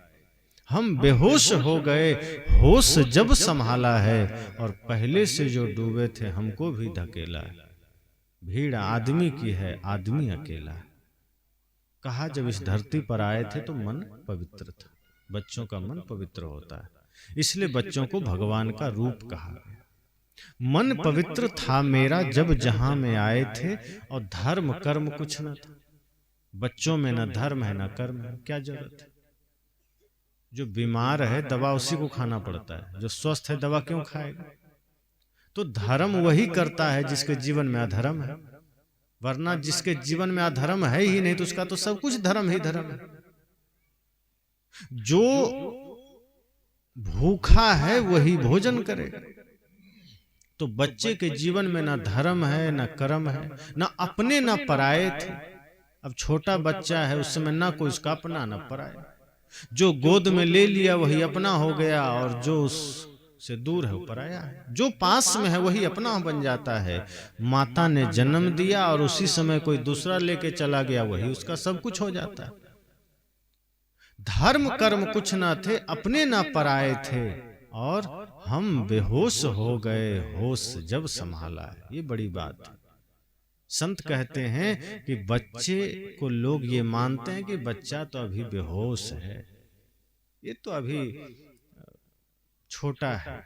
हम बेहोश हो गए, होश जब संभाला है, और पहले से जो डूबे थे हमको भी धकेला है। भीड़ आदमी की है, आदमी अकेला है। कहा जब इस धरती पर आए थे तो मन पवित्र था। बच्चों का मन पवित्र होता है, इसलिए बच्चों को भगवान का रूप कहा गया। मन पवित्र था मेरा जब जहां में आए थे, और धर्म कर्म कुछ न था। बच्चों में न धर्म है न कर्म है, क्या जरूरत है। जो बीमार है दवा उसी को खाना पड़ता है, जो स्वस्थ है दवा क्यों खाएगा। तो धर्म वही करता है जिसके जीवन में अधर्म है, वरना जिसके जीवन में अधर्म है ही नहीं तो उसका तो सब कुछ धर्म ही धर्म है। जो भूखा है वही भोजन करेगा। तो बच्चे के जीवन में ना धर्म है, ना कर्म है, ना अपने ना पराये थे। अब छोटा बच्चा है, उस समय ना कोई उसका अपना ना पराया। जो गोद में ले लिया वही अपना हो गया, और जो उससे दूर है वो पराया है। जो पास में है वही अपना बन जाता है। माता ने जन्म दिया और उसी समय कोई दूसरा लेके चला गया, वही उसका सब कुछ हो जाता है। धर्म कर्म कुछ ना थे, अपने ना पराए थे, और हम बेहोश हो गए, होश जब संभाला है। ये बड़ी बात है। संत कहते हैं कि बच्चे को लोग ये मानते हैं कि बच्चा तो अभी बेहोश है, ये तो अभी छोटा है,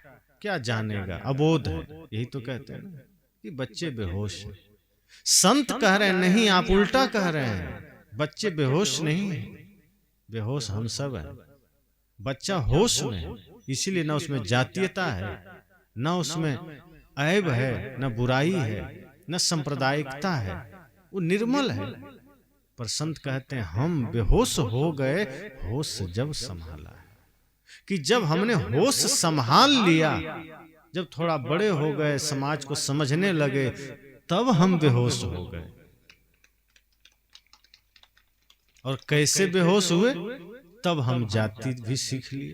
क्या जानेगा, अबोध है। यही तो कहते हैं ना कि बच्चे बेहोश हैं। संत कह रहे हैं नहीं, आप उल्टा कह रहे हैं। बच्चे बेहोश नहीं है, बेहोश हम सब हैं। बच्चा होश में है, इसीलिए ना उसमें जातीयता है, ना उसमें ऐब है, ना बुराई है, न सांप्रदायिकता है, वो निर्मल है। पर संत कहते हैं हम बेहोश हो गए, होश जब संभाला है। कि जब हमने होश संभाल लिया, जब थोड़ा बड़े हो गए, समाज को समझने लगे, तब हम बेहोश हो गए। और कैसे बेहोश हुए? तब हम जाति भी सीख लिए,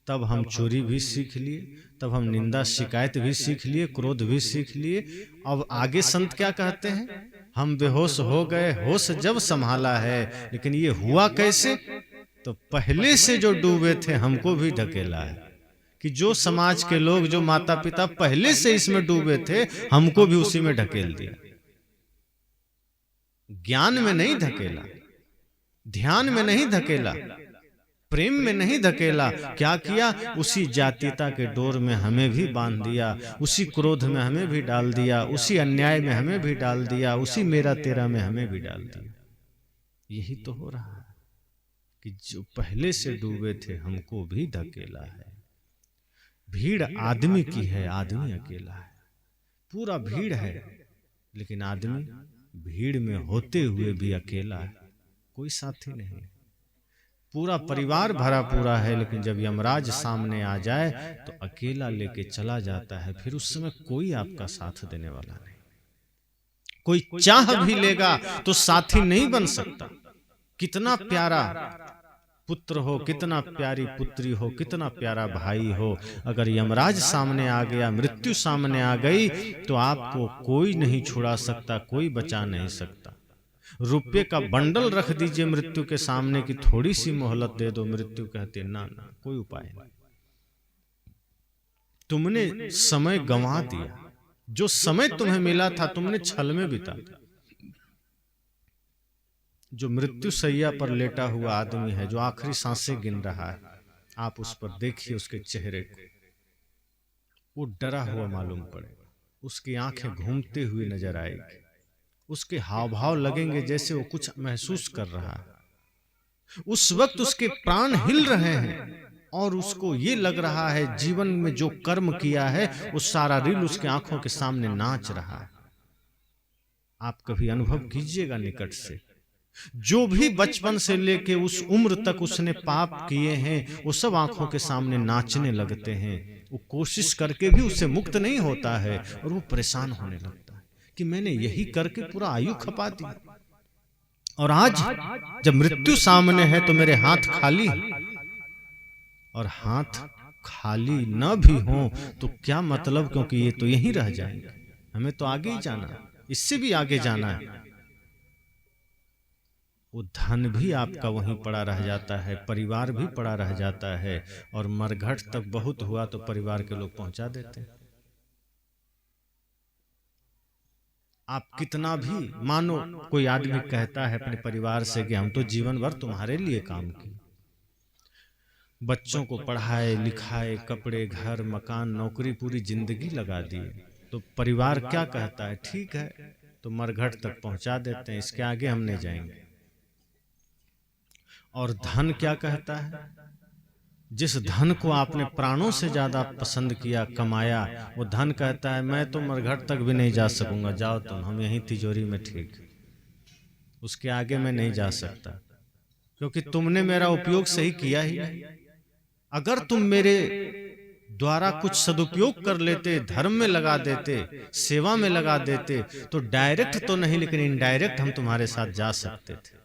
तब हम चोरी भी सीख लिए, तब हम निंदा शिकायत भी सीख लिए, क्रोध भी सीख लिए। अब आगे संत क्या कहते हैं? हम बेहोश हो गए, होश जब संभाला है। लेकिन ये हुआ कैसे? तो पहले से जो डूबे थे हमको भी ढकेला है। कि जो समाज के लोग, जो माता पिता पहले से इसमें डूबे थे, हमको भी उसी में ढकेल दिया। ज्ञान में नहीं धकेला, ध्यान में नहीं धकेला, प्रेम में नहीं धकेला। क्या किया? उसी जातीयता के डोर में हमें भी बांध दिया, उसी क्रोध में हमें भी डाल दिया, उसी अन्याय में हमें भी डाल दिया, उसी मेरा तेरा में हमें भी डाल दिया। यही तो हो रहा है कि जो पहले से डूबे थे हमको भी धकेला है। भीड़ आदमी की है, आदमी अकेला है। पूरा भीड़ है, लेकिन आदमी भीड़ में होते हुए भी अकेला है, कोई साथी नहीं। पूरा परिवार भरा पूरा है, लेकिन जब यमराज सामने आ जाए तो अकेला लेके चला जाता है। फिर उस समय कोई आपका साथ देने वाला नहीं। कोई चाह भी लेगा तो साथी नहीं बन सकता। कितना प्यारा पुत्र हो, कितना प्यारी पुत्री हो, कितना प्यारा भाई हो, अगर यमराज सामने आ गया, मृत्यु सामने आ गई, तो आपको कोई नहीं छुड़ा सकता, कोई बचा नहीं सकता। रुपये का बंडल रख दीजिए मृत्यु के सामने कि थोड़ी सी मोहलत दे दो, मृत्यु कहते ना ना, कोई उपाय नहीं। तुमने समय गंवा दिया, जो समय तुम्हें मिला था तुमने छल में बिता दिया। जो मृत्यु सैया पर लेटा हुआ आदमी है, जो आखिरी सांसें गिन रहा है, आप उस पर देखिए उसके चेहरे को, वो डरा हुआ मालूम पड़ेगा। उसकी आंखें घूमते हुए नजर आएगी, उसके हाव भाव लगेंगे जैसे वो कुछ महसूस कर रहा है। उस वक्त उसके प्राण हिल रहे हैं और उसको ये लग रहा है जीवन में जो कर्म किया है वो सारा रील उसके आंखों के सामने नाच रहा है। आप कभी अनुभव कीजिएगा निकट से, जो भी बचपन से लेके उस उम्र तक उसने पाप किए हैं वो सब आंखों के सामने नाचने लगते हैं। वो कोशिश करके भी उससे मुक्त नहीं होता है और वो परेशान होने लगता है कि मैंने यही करके पूरा आयु खपा दी, और आज जब मृत्यु सामने है तो मेरे हाथ खाली, और हाथ खाली न भी हो तो क्या मतलब, क्योंकि ये तो यहीं रह जाएंगे, हमें तो आगे ही जाना है, इससे भी आगे जाना है। वो धन भी आपका वहीं पड़ा रह जाता है, परिवार भी पड़ा रह जाता है, और मरघट तक बहुत हुआ तो परिवार के लोग पहुंचा देते हैं। आप कितना भी मानो, कोई आदमी कहता है अपने परिवार से कि हम तो जीवन भर तुम्हारे लिए काम किए, बच्चों को पढ़ाए लिखाए, कपड़े घर मकान नौकरी पूरी जिंदगी लगा दिए, तो परिवार क्या कहता है, ठीक है तो मरघट तक पहुंचा देते हैं, इसके आगे हम नहीं जाएंगे। और धन क्या कहता है, जिस धन को आपने प्राणों से ज्यादा पसंद किया कमाया, वो धन कहता है मैं तो मरघट तक भी नहीं जा सकूंगा, जाओ तुम, हम यहीं तिजोरी में ठीक, उसके आगे मैं नहीं जा सकता, क्योंकि तुमने मेरा उपयोग सही किया ही नहीं। अगर तुम मेरे द्वारा कुछ सदुपयोग कर लेते, धर्म में लगा देते, सेवा में लगा देते, तो डायरेक्ट तो नहीं लेकिन इनडायरेक्ट हम तुम्हारे साथ जा सकते थे,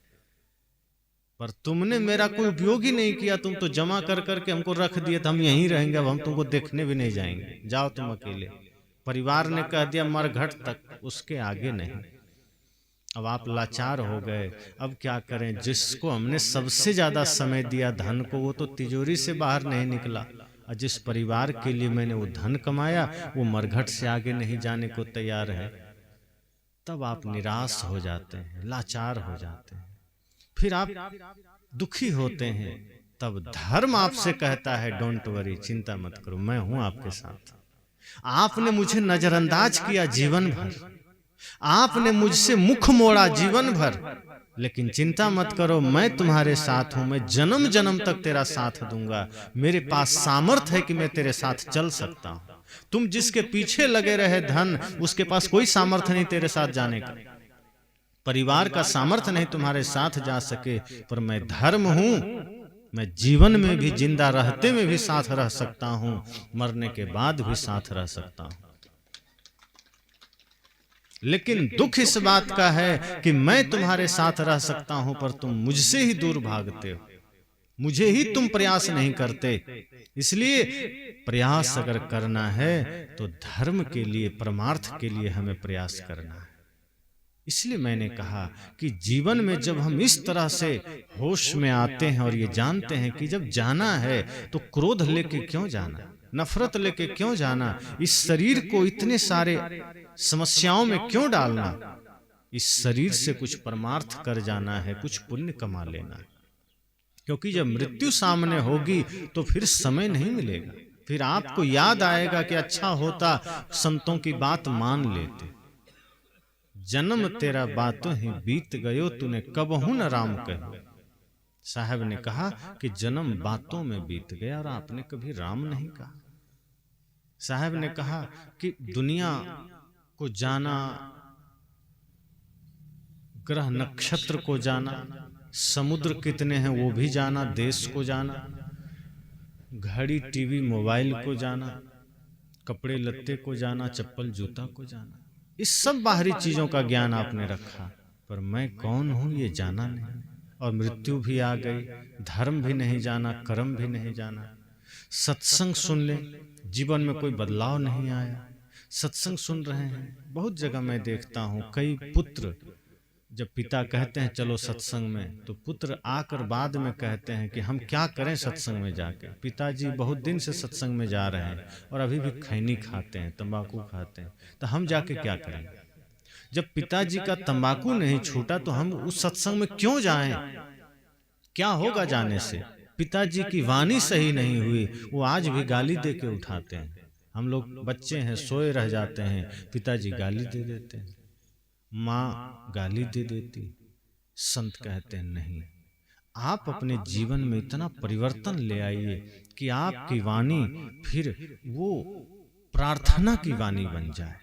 पर तुमने मेरा कोई उपयोग ही नहीं किया, तुम तो जमा कर करके हमको रख दिए, तो हम यहीं रहेंगे, अब हम तुमको देखने भी नहीं जाएंगे, जाओ तुम अकेले। परिवार ने कह दिया मरघट तक, उसके आगे नहीं। अब आप लाचार हो गए, अब क्या करें, जिसको हमने सबसे ज्यादा समय दिया धन को, वो तो तिजोरी से बाहर नहीं निकला, और जिस परिवार के लिए मैंने वो धन कमाया वो मरघट से आगे नहीं जाने को तैयार है। तब आप निराश हो जाते हैं, लाचार हो जाते हैं, फिर आप दुखी होते हैं। तब धर्म आपसे कहता है डोंट वरी, चिंता मत करो, मैं हूं आपके साथ। आपने मुझे नजरअंदाज किया जीवन भर, आपने मुझसे मुख मोड़ा जीवन भर, लेकिन चिंता मत करो, मैं तुम्हारे साथ हूं, मैं जन्म जन्म तक तेरा साथ दूंगा, मेरे पास सामर्थ्य है कि मैं तेरे साथ चल सकता हूं। तुम जिसके पीछे लगे रहे धन, उसके पास कोई सामर्थ्य नहीं तेरे साथ जाने का, परिवार का सामर्थ्य नहीं तुम्हारे साथ जा सके, पर मैं धर्म हूं, मैं जीवन में भी जिंदा रहते में भी साथ रह सकता हूं, मरने के बाद भी साथ रह सकता हूं। लेकिन दुख इस बात का है कि मैं तुम्हारे साथ रह सकता हूं पर तुम मुझसे ही दूर भागते हो, मुझे ही तुम प्रयास नहीं करते। इसलिए प्रयास अगर करना है तो धर्म के लिए, परमार्थ के लिए हमें प्रयास करना है। इसलिए मैंने कहा कि जीवन में जब हम इस तरह से होश में आते हैं और ये जानते हैं कि जब जाना है तो क्रोध लेके क्यों जाना, नफरत लेके क्यों जाना, इस शरीर को इतने सारे समस्याओं में क्यों डालना, इस शरीर से कुछ परमार्थ कर जाना है, कुछ पुण्य कमा लेना है। क्योंकि जब मृत्यु सामने होगी तो फिर समय नहीं मिलेगा, फिर आपको याद आएगा कि अच्छा होता संतों की बात मान लेते, जन्म तेरा बातों ही बीत गयो, तूने कबहू न राम कहो। साहब ने कहा कि जन्म बातों में बीत गया और आपने कभी राम नहीं कहा। साहब ने कहा कि दुनिया को जाना, ग्रह नक्षत्र को जाना, समुद्र कितने हैं वो भी जाना, देश को जाना, घड़ी टीवी मोबाइल को जाना, कपड़े लत्ते को जाना, चप्पल जूता को जाना, इस सब बाहरी चीजों का ज्ञान आपने रखा, पर मैं कौन हूं ये जाना नहीं। और मृत्यु भी आ गई, धर्म भी नहीं जाना, कर्म भी नहीं जाना। सत्संग सुन ले, जीवन में कोई बदलाव नहीं आया, सत्संग सुन रहे हैं। बहुत जगह मैं देखता हूँ कई पुत्र जब पिता कहते हैं चलो सत्संग में, तो पुत्र आकर बाद में कहते हैं कि हम क्या करें सत्संग में जाके, पिताजी बहुत दिन से सत्संग में जा रहे हैं और अभी भी खैनी खाते हैं, तंबाकू खाते हैं, तो हम जाके क्या करें। जब पिताजी का तंबाकू नहीं छूटा तो हम उस सत्संग में क्यों जाएं, क्या होगा जाने से। पिताजी की वाणी सही नहीं हुई, वो आज भी गाली दे के उठाते हैं, हम लोग बच्चे हैं, सोए रह जाते हैं, पिताजी गाली दे देते हैं, माँ गाली दे देती। संत कहते हैं नहीं, आप अपने जीवन में इतना परिवर्तन ले आइए कि आपकी वाणी फिर वो प्रार्थना की वाणी बन जाए।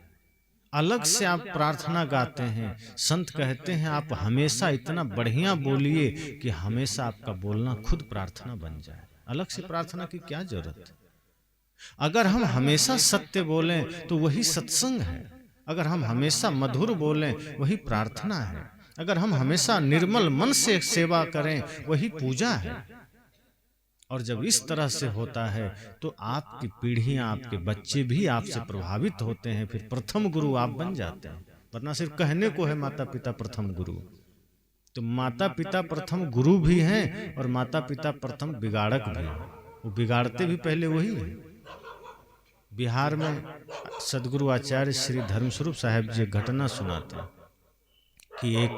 अलग से आप प्रार्थना गाते हैं, संत कहते हैं आप हमेशा इतना बढ़िया बोलिए कि हमेशा आपका बोलना खुद प्रार्थना बन जाए। अलग से प्रार्थना की क्या जरूरत है? अगर हम हमेशा सत्य बोलें तो वही सत्संग है। अगर हम हमेशा मधुर बोलें वही प्रार्थना है। अगर हम हमेशा निर्मल मन से सेवा करें वही पूजा है। और जब इस तरह से होता है तो आपकी पीढ़ियां, आपके बच्चे भी आपसे प्रभावित होते हैं। फिर प्रथम गुरु आप बन जाते हैं। वरना सिर्फ कहने को है माता पिता प्रथम गुरु, तो माता पिता प्रथम गुरु भी हैं और माता पिता प्रथम बिगाड़क भी हैं। वो बिगाड़ते भी पहले वही है। बिहार में सदगुरु आचार्य श्री धर्मस्वरूप साहब जी घटना सुनाते हैं कि एक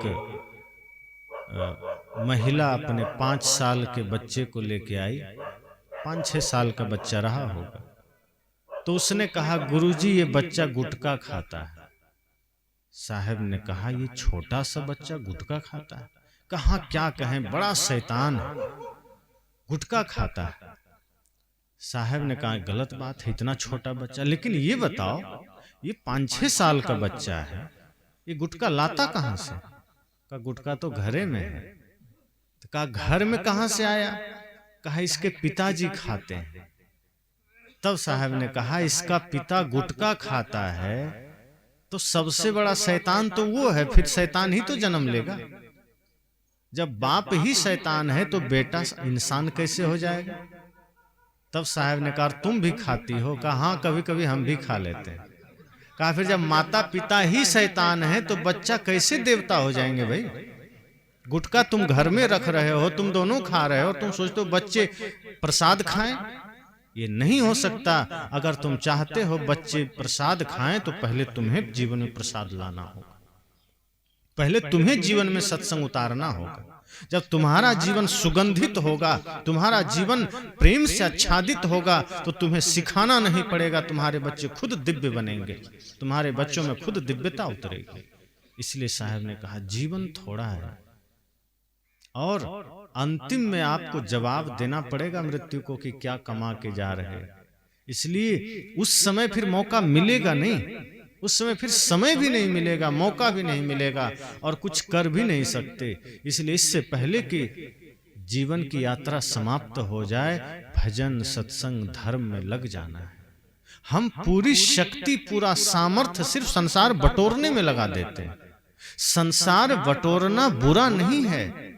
महिला अपने 5 साल के बच्चे को लेके आई। 5-6 साल का बच्चा रहा होगा। तो उसने कहा, गुरुजी ये बच्चा गुटखा खाता है। साहब ने कहा, ये छोटा सा बच्चा गुटखा खाता है? कहा क्या कहें, बड़ा शैतान है, गुटखा खाता है। साहब ने कहा गलत बात है, इतना छोटा बच्चा। लेकिन ये बताओ, ये 5-6 साल का बच्चा है, ये गुटखा लाता कहां से? कहा गुटखा तो घरे में है। तो कहा घर में कहां से आया? कहा इसके पिताजी खाते हैं। तब साहब ने कहा इसका पिता गुटखा खाता है तो सबसे बड़ा शैतान तो वो है, फिर शैतान ही तो जन्म लेगा। जब बाप ही शैतान है तो बेटा इंसान कैसे हो जाएगा? तब साहब ने कहा तुम भी खाती हो? कहा हाँ, कभी कभी हम भी खा लेते हैं। कहा फिर जब माता पिता ही शैतान है तो बच्चा कैसे देवता हो जाएंगे भाई? गुटखा तुम घर में रख रहे हो, तुम दोनों खा रहे हो, तुम सोचते हो बच्चे प्रसाद खाएं? ये नहीं हो सकता। अगर तुम चाहते हो बच्चे प्रसाद खाएं तो पहले तुम्हें जीवन में प्रसाद लाना होगा, पहले तुम्हें जीवन में सत्संग उतारना होगा। जब तुम्हारा जीवन सुगंधित होगा, तुम्हारा जीवन प्रेम से आच्छादित होगा तो तुम्हें सिखाना नहीं पड़ेगा, तुम्हारे बच्चे खुद दिव्य बनेंगे, तुम्हारे बच्चों में खुद दिव्यता उतरेगी। इसलिए साहब ने कहा जीवन थोड़ा है और अंतिम में आपको जवाब देना पड़ेगा मृत्यु को कि क्या कमा के जा रहे हैं। इसलिए उस समय फिर मौका मिलेगा नहीं, उस समय फिर समय भी नहीं मिलेगा, मौका भी नहीं मिलेगा और कुछ कर भी नहीं सकते। इसलिए इससे पहले कि जीवन की यात्रा समाप्त हो जाए, भजन सत्संग धर्म में लग जाना है। हम पूरी शक्ति, पूरा सामर्थ्य सिर्फ संसार बटोरने में लगा देते हैं। संसार बटोरना बुरा नहीं है,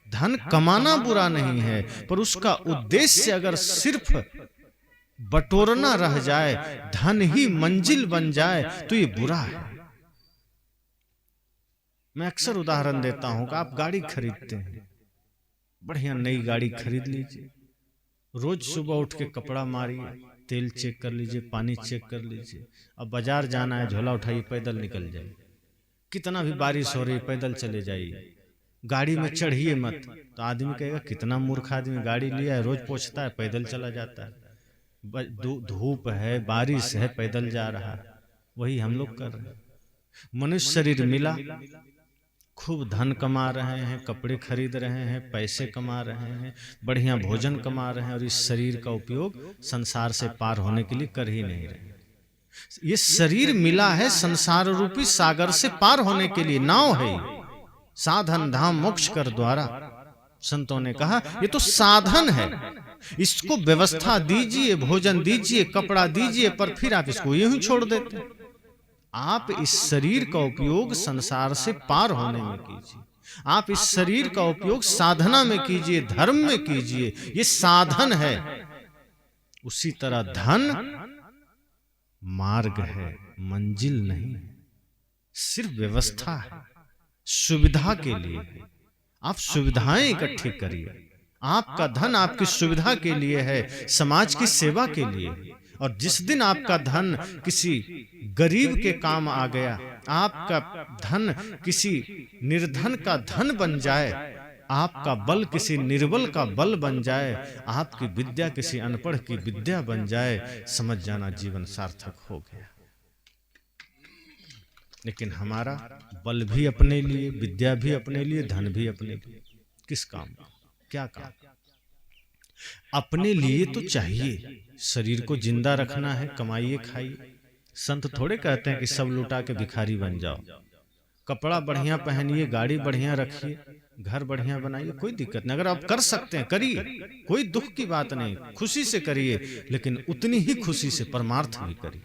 धन कमाना बुरा नहीं है, पर उसका उद्देश्य अगर सिर्फ बटोरना रह जाए, धन ही मंजिल बन जाए तो ये बुरा है। मैं अक्सर उदाहरण देता हूं कि आप गाड़ी खरीदते हैं, बढ़िया नई गाड़ी खरीद लीजिए, रोज सुबह उठ के कपड़ा मारिए, तेल चेक कर लीजिए, पानी चेक कर लीजिए। अब बाजार जाना है, झोला उठाइए, पैदल निकल जाइए। कितना भी बारिश हो रही पैदल चले जाइए, गाड़ी में चढ़िए मत। तो आदमी कहेगा कितना मूर्ख आदमी, गाड़ी लिया है, रोज पोंछता है, पैदल चला जाता है, धूप है, बारिश है, पैदल जा रहा है। वही हम लोग कर रहे हैं। मनुष्य शरीर मिला, खूब धन कमा रहे हैं, कपड़े खरीद रहे हैं, पैसे कमा रहे हैं, बढ़िया भोजन कमा रहे हैं और इस शरीर का उपयोग संसार से पार होने के लिए कर ही नहीं रहे। ये शरीर मिला है संसार रूपी सागर से पार होने के लिए, नाव है, साधन धाम मोक्ष कर द्वारा। संतों ने कहा ये तो साधन है, इसको व्यवस्था दीजिए, भोजन दीजिए, कपड़ा दीजिए, पर फिर आप इसको यूं ही छोड़ देते हैं। आप इस शरीर का उपयोग संसार से पार होने में कीजिए, आप इस शरीर का उपयोग साधना में कीजिए, धर्म में कीजिए, ये साधन है। उसी तरह धन मार्ग है, मंजिल नहीं, सिर्फ व्यवस्था है, सुविधा के लिए। आप सुविधाएं इकट्ठी करिए, आपका धन आपकी सुविधा के लिए है, समाज की सेवा के लिए। और जिस दिन आपका धन किसी गरीब के काम आ गया, आपका धन किसी निर्धन का धन बन जाए, आपका बल किसी निर्बल का बल बन जाए, आपकी विद्या किसी अनपढ़ की विद्या बन जाए, समझ जाना जीवन सार्थक हो गया। लेकिन हमारा बल भी अपने लिए, विद्या भी अपने लिए, धन भी अपने लिए, किस काम का, क्या काम? अपने लिए तो चाहिए, शरीर को जिंदा रखना है, कमाइए खाइए। संत थोड़े कहते हैं कि सब लुटा के भिखारी बन जाओ। कपड़ा बढ़िया पहनिए, गाड़ी बढ़िया रखिए, घर बढ़िया बनाइए, कोई दिक्कत नहीं। अगर आप कर सकते हैं करिए, कोई दुख की बात नहीं, खुशी से करिए। लेकिन उतनी ही खुशी से परमार्थ भी करिए,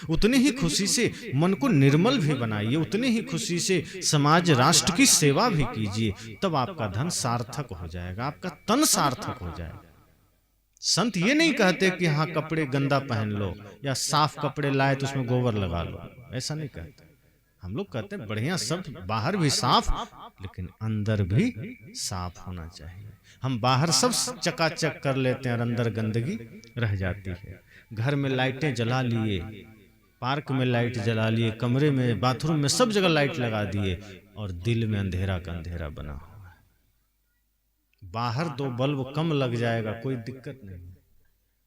उतनी ही खुशी से मन को निर्मल भी बनाइए, उतनी ही खुशी से समाज राष्ट्र की सेवा भी कीजिए। तब आपका धन सार्थक हो जाएगा, आपका तन सार्थक हो जाएगा। संत ये नहीं कहते कि हाँ कपड़े गंदा पहन लो या साफ कपड़े लाए तो उसमें गोबर लगा लो, ऐसा नहीं कहते। हम लोग कहते हैं बढ़िया, सब बाहर भी साफ लेकिन अंदर भी साफ होना चाहिए। हम बाहर सब चकाचक कर लेते हैं और अंदर गंदगी रह जाती है। घर में लाइटें जला लिए, पार्क में लाइट जला लिए, कमरे में, बाथरूम में, सब जगह लाइट लगा दिए और दिल में अंधेरा का अंधेरा बना हुआ है। बाहर 2 बल्ब कम लग जाएगा, कोई दिक्कत नहीं,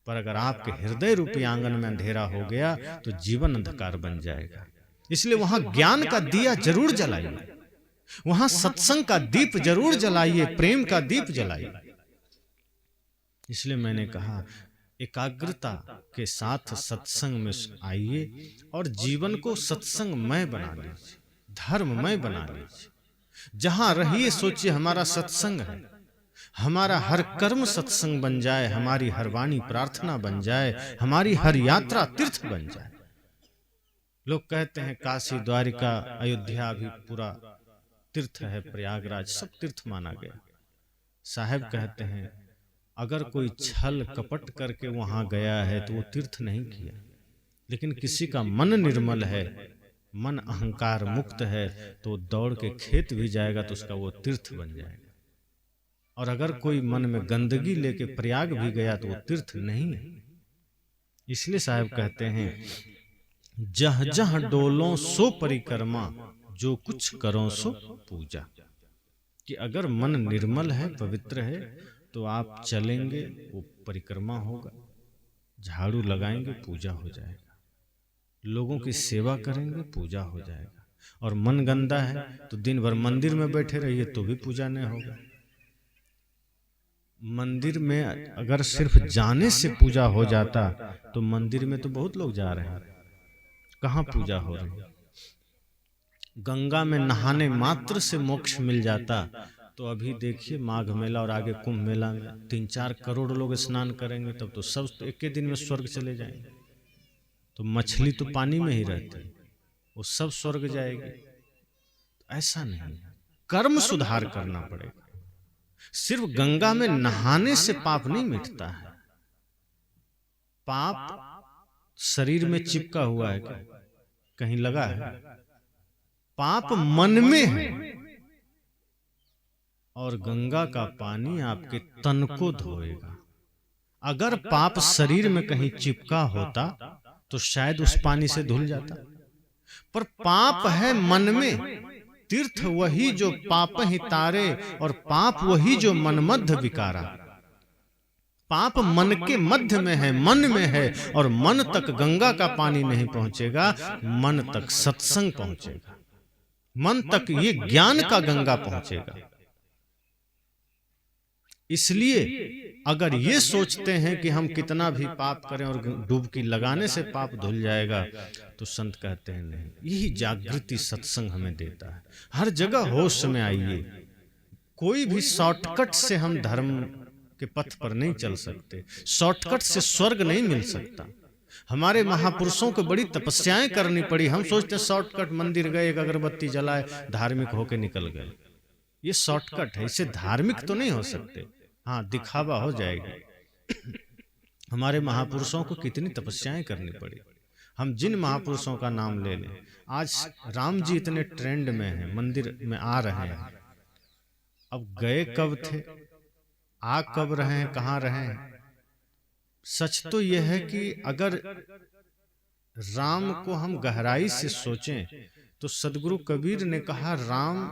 पर अगर आपके हृदय रूपी आंगन में अंधेरा हो गया तो जीवन अंधकार बन जाएगा। इसलिए वहां ज्ञान का दिया जरूर जलाइए, वहां सत्संग का दीप जरूर जलाइए, प्रेम का दीप जलाइए। इसलिए मैंने कहा एकाग्रता के साथ सत्संग में आइए और जीवन को सत्संगमय बना लीजिए, धर्ममय बना लीजिए। जहां रहिए सोचिए हमारा सत्संग है, हमारा हर कर्म सत्संग बन जाए, हमारी हर वाणी प्रार्थना बन जाए, हमारी हर यात्रा तीर्थ बन जाए। लोग कहते हैं काशी, द्वारिका, अयोध्या भी पूरा तीर्थ है, प्रयागराज सब तीर्थ माना गया। साहब कहते हैं अगर कोई छल कपट करके वहां गया है तो वो तीर्थ नहीं किया, लेकिन किसी का मन निर्मल है, मन अहंकार मुक्त है, तो दौड़ के खेत भी जाएगा तो उसका वो तीर्थ बन जाएगा। और अगर कोई मन में गंदगी लेके प्रयाग भी गया तो वो तीर्थ नहीं है। इसलिए साहब कहते हैं जह जह डोलों सो परिक्रमा, जो कुछ करो सो पूजा। कि अगर मन निर्मल है, पवित्र है, तो आप चलेंगे वो परिक्रमा होगा, झाड़ू लगाएंगे पूजा हो जाएगा, लोगों की सेवा करेंगे पूजा हो जाएगा। और मन गंदा है तो दिन भर मंदिर में बैठे रहिए तो भी पूजा नहीं होगा। मंदिर में अगर सिर्फ जाने से पूजा हो जाता तो मंदिर में तो बहुत लोग जा रहे हैं, कहाँ पूजा हो रही है। गंगा में नहाने मात्र से मोक्ष मिल जाता तो अभी देखिए माघ मेला और आगे कुंभ मेला में 3-4 करोड़ लोग स्नान करेंगे, तब तो सब तो एक ही दिन में स्वर्ग चले जाएंगे। तो मछली तो पानी में ही रहती है, वो सब स्वर्ग जाएगी। ऐसा नहीं, कर्म सुधार करना पड़ेगा। सिर्फ गंगा में नहाने से पाप नहीं मिटता है। पाप शरीर में चिपका हुआ है क्या, कहीं लगा है? पाप मन में है। और गंगा का पानी आपके तन को धोएगा। अगर पाप शरीर में कहीं चिपका होता तो शायद उस पानी से धुल जाता, पर पाप है मन में। तीर्थ वही जो पाप ही तारे, और पाप वही जो मन मध्य विकारा। पाप मन के मध्य में है, मन में है, और मन तक गंगा का पानी नहीं पहुंचेगा, मन तक सत्संग पहुंचेगा, मन तक ये ज्ञान का गंगा पहुंचेगा। इसलिए अगर ये सोचते हैं कि हम कितना भी पाप करें और डुबकी लगाने से पाप धुल जाएगा, तो संत कहते हैं नहीं। यही जागृति सत्संग हमें देता है। हर जगह होश में आइए। कोई भी शॉर्टकट से हम धर्म के पथ पर नहीं चल सकते, शॉर्टकट से स्वर्ग नहीं मिल सकता। हमारे महापुरुषों को बड़ी तपस्याएं करनी पड़ी। हम सोचते हैं शॉर्टकट, मंदिर गए, एक अगरबत्ती जलाए, धार्मिक होके निकल गए। ये शॉर्टकट है, इससे धार्मिक तो नहीं हो सकते। हाँ, दिखावा हो जाएगी। हमारे महापुरुषों को कितनी तपस्याएं करनी पड़ी। हम जिन महापुरुषों का नाम ले लें, आज राम जी इतने ट्रेंड में हैं, मंदिर में आ रहे हैं। अब गए कब थे, आ कब रहे हैं, कहाँ रहे हैं? सच तो यह है कि अगर राम को हम गहराई से सोचें तो सदगुरु कबीर ने कहा, राम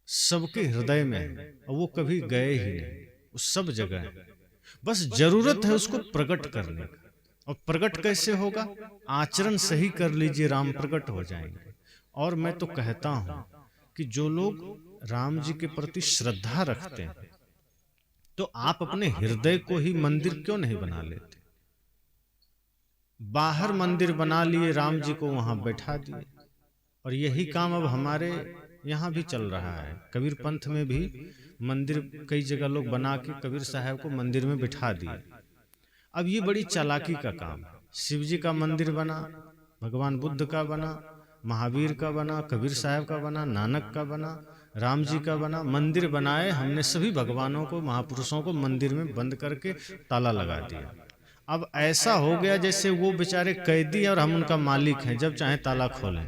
सबके हृदय में है और वो कभी गए ही नहीं, वो सब जगह है। बस जरूरत है उसको प्रकट करने का। और प्रकट कैसे होगा? आचरण सही कर लीजिए, राम प्रकट हो जाएंगे। और मैं तो कहता हूं कि जो लोग राम जी के प्रति श्रद्धा रखते हैं, तो आप अपने हृदय को ही मंदिर क्यों नहीं बना लेते? बाहर मंदिर बना लिए, राम जी को वहां बैठा दिए। और यही काम अब हमारे यहाँ भी चल रहा है। कबीर पंथ में भी मंदिर कई जगह लोग बना के कबीर साहब को मंदिर में बिठा दिए। अब ये बड़ी चालाकी का काम है। शिव जी का मंदिर बना, भगवान बुद्ध का बना, महावीर का बना, कबीर साहब का बना, नानक का बना, राम जी का बना। मंदिर बनाए हमने, सभी भगवानों को, महापुरुषों को मंदिर में बंद करके ताला लगा दिया। अब ऐसा हो गया जैसे वो बेचारे कैदी और हम उनका मालिक हैं, जब चाहे ताला खोलें।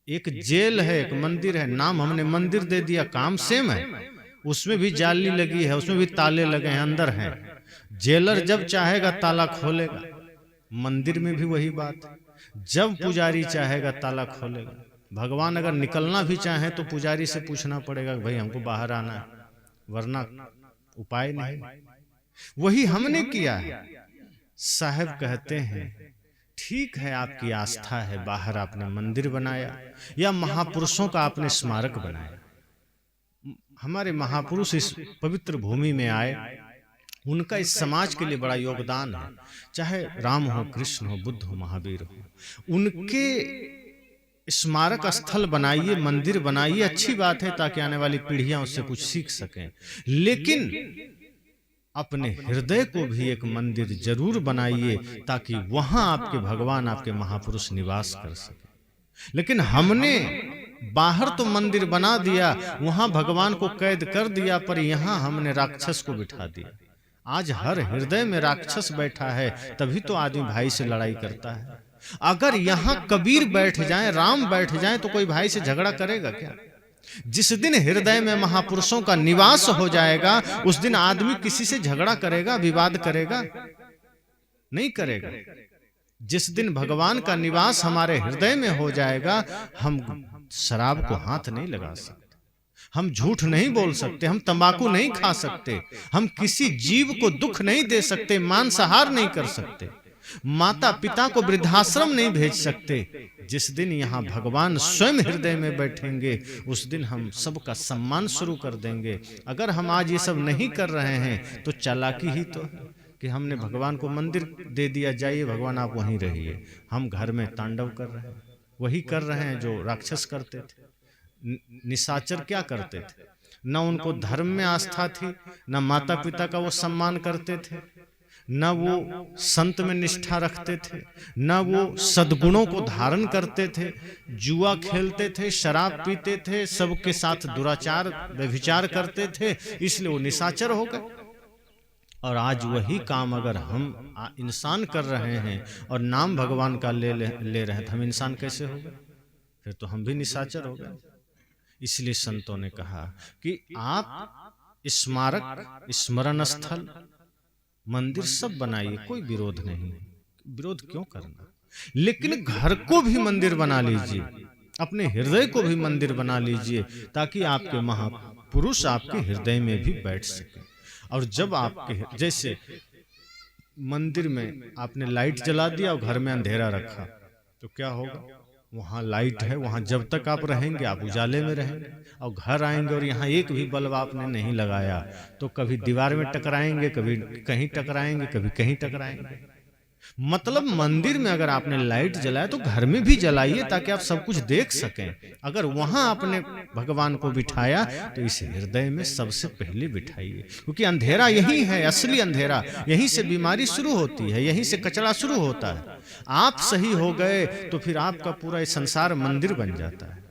एक जेल है, एक मंदिर है, नाम हमने मंदिर दे दिया, काम सेम है। उसमें भी जाली लगी है, उसमें भी ताले लगे हैं, अंदर हैं। जेलर जब चाहेगा ताला खोलेगा, मंदिर में भी वही बात है। जब पुजारी चाहेगा ताला खोलेगा। भगवान अगर निकलना भी चाहे तो पुजारी से पूछना पड़ेगा कि भाई हमको बाहर आना है, वरना उपाय नहीं। वही हमने किया है। साहब कहते हैं ठीक है, आपकी आस्था है, बाहर आपने मंदिर बनाया या महापुरुषों का आपने स्मारक बनाया। हमारे महापुरुष इस पवित्र भूमि में आए, उनका इस समाज के लिए बड़ा योगदान है। चाहे राम हो, कृष्ण हो, बुद्ध हो, महावीर हो, उनके स्मारक स्थल बनाइए, मंदिर बनाइए, अच्छी बात है, ताकि आने वाली पीढ़ियां उससे कुछ सीख सकें। लेकिन अपने हृदय को भी एक मंदिर जरूर बनाइए, ताकि वहां आपके भगवान, आपके महापुरुष निवास कर सके। लेकिन हमने बाहर तो मंदिर बना दिया, वहां भगवान को कैद कर दिया, पर यहां हमने राक्षस को बिठा दिया। आज हर हृदय में राक्षस बैठा है, तभी तो आदमी भाई से लड़ाई करता है। अगर यहां कबीर बैठ जाए, राम बैठ जाए, तो कोई भाई से झगड़ा करेगा क्या? जिस दिन हृदय में महापुरुषों का निवास हो जाएगा, उस दिन आदमी किसी से झगड़ा करेगा, विवाद करेगा? नहीं करेगा। जिस दिन भगवान का निवास हमारे हृदय में हो जाएगा, हम शराब को हाथ नहीं लगा सकते, हम झूठ नहीं बोल सकते, हम तंबाकू नहीं खा सकते, हम किसी जीव को दुख नहीं दे सकते, मांसाहार नहीं कर सकते, माता पिता को वृद्धाश्रम नहीं भेज सकते। जिस दिन यहाँ भगवान स्वयं हृदय में बैठेंगे, उस दिन हम सबका सम्मान शुरू कर देंगे। अगर हम आज ये सब नहीं कर रहे हैं तो चालाकी ही तो है कि हमने भगवान को मंदिर दे दिया, जाइए भगवान आप वहीं रहिए। हम घर में तांडव कर रहे हैं, वही कर रहे हैं जो राक्षस करते थे। निशाचर क्या करते थे? न उनको धर्म में आस्था थी, न माता पिता का वो सम्मान करते थे, न वो संत में निष्ठा रखते थे, न वो सद्गुणों को धारण करते थे। जुआ खेलते थे, शराब पीते थे, सबके साथ दुराचार व्यभिचार करते थे, इसलिए वो निशाचर हो गए। और आज वही काम अगर हम इंसान कर रहे हैं और नाम भगवान का ले रहे हैं, तो हम इंसान कैसे हो गए? फिर तो हम भी निशाचर हो गए। इसलिए संतों ने कहा कि आप स्मारक, स्मरण स्थल, मंदिर सब बनाइए, कोई विरोध नहीं। विरोध क्यों करना? लेकिन घर को भी मंदिर बना लीजिए, अपने हृदय को भी मंदिर बना लीजिए, ताकि आपके महापुरुष आपके हृदय में भी बैठ सके। और जब आपके, जैसे मंदिर में आपने लाइट जला दिया और घर में अंधेरा रखा, तो क्या होगा? वहाँ लाइट है, वहाँ जब तक आप रहेंगे आप उजाले में रहेंगे। और घर आएंगे और यहाँ एक भी बल्ब आपने नहीं लगाया, तो कभी दीवार में टकराएंगे, कभी कहीं टकराएंगे, कभी कहीं टकराएंगे। मतलब मंदिर में अगर आपने लाइट जलाया तो घर में भी जलाइए, ताकि आप सब कुछ देख सकें। अगर वहां आपने भगवान को बिठाया तो इस हृदय में सबसे पहले बिठाइए, क्योंकि अंधेरा यही है, असली अंधेरा। यहीं से बीमारी शुरू होती है, यहीं से कचरा शुरू होता है। आप सही हो गए तो फिर आपका पूरा संसार मंदिर बन जाता है।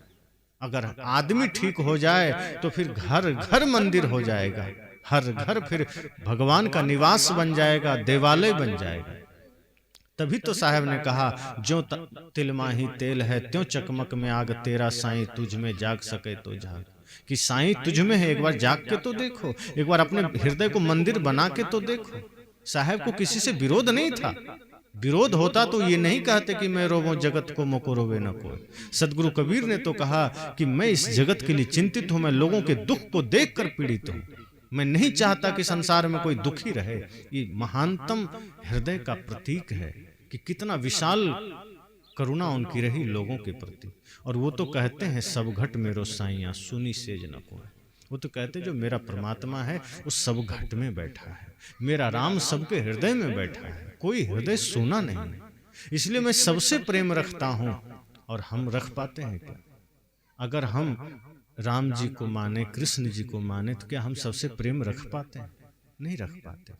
अगर आदमी ठीक हो जाए तो फिर घर घर मंदिर हो जाएगा, हर घर फिर भगवान का निवास बन जाएगा, देवालय बन जाएगा। तभी तो साहब ने कहा, जो तिल माही तेल है, त्यों चकमक में आग, तेरा साईं तुझ में जाग सके तो जाग। कि साईं तुझ में है, एक बार जाग के तो देखो, एक बार अपने हृदय को मंदिर बना के तो देखो। साहब को किसी से विरोध नहीं था, विरोध होता तो ये नहीं कहते कि मैं रोवो जगत को मोको रोवे न कोई। सदगुरु कबीर ने तो कहा कि मैं इस जगत के लिए चिंतित हूं, मैं लोगों के दुख को देखकर पीड़ित हूं, मैं नहीं चाहता कि संसार में कोई दुखी रहे। ये महानतम हृदय का प्रतीक है कि कितना विशाल करुणा उनकी रही लोगों के प्रति। और वो तो कहते हैं सब घट मेरो साइया सुनी सेज न कोई। वो तो कहते जो मेरा परमात्मा है वो सब घट में बैठा है, मेरा राम सबके हृदय में बैठा है, कोई हृदय सोना नहीं। इसलिए मैं सबसे प्रेम रखता हूं। और हम रख पाते हैं क्या? अगर हम राम जी को माने, कृष्ण जी को माने, तो क्या हम सबसे प्रेम रख पाते हैं? नहीं रख पाते।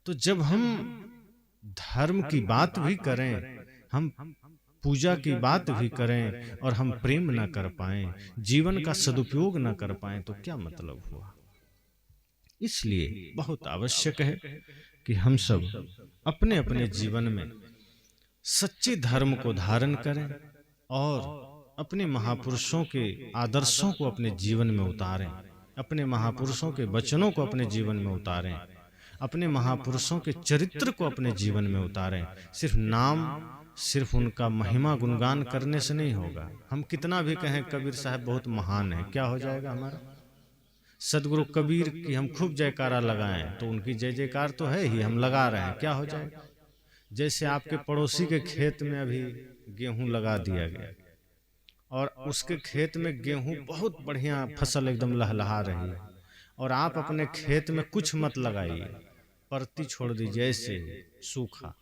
तो जब हम धर्म की बात भी करें, हम पूजा की बात भी करें और हम प्रेम ना कर पाएं, जीवन का सदुपयोग ना कर पाएं, तो क्या मतलब हुआ? इसलिए बहुत आवश्यक है कि हम सब अपने अपने जीवन में सच्चे धर्म को धारण करें और अपने महापुरुषों के आदर्शों को अपने जीवन में उतारें, अपने महापुरुषों के वचनों को अपने जीवन में उतारें, अपने महापुरुषों के चरित्र को अपने जीवन में उतारें। सिर्फ नाम, सिर्फ उनका महिमा गुणगान करने से नहीं होगा। हम कितना भी कहें कबीर साहब बहुत महान है, क्या हो जाएगा हमारा? सदगुरु कबीर की हम खूब जयकारा लगाएं तो उनकी जय जयकार तो है ही, हम लगा रहे हैं, क्या हो जाएगा? जैसे आपके पड़ोसी के खेत में अभी गेहूं लगा दिया गया और उसके खेत में गेहूं बहुत बढ़िया फसल एकदम लहलहा रही है, और आप अपने खेत में कुछ मत लगाइए, परती छोड़ दीजिए ऐसे सूखा,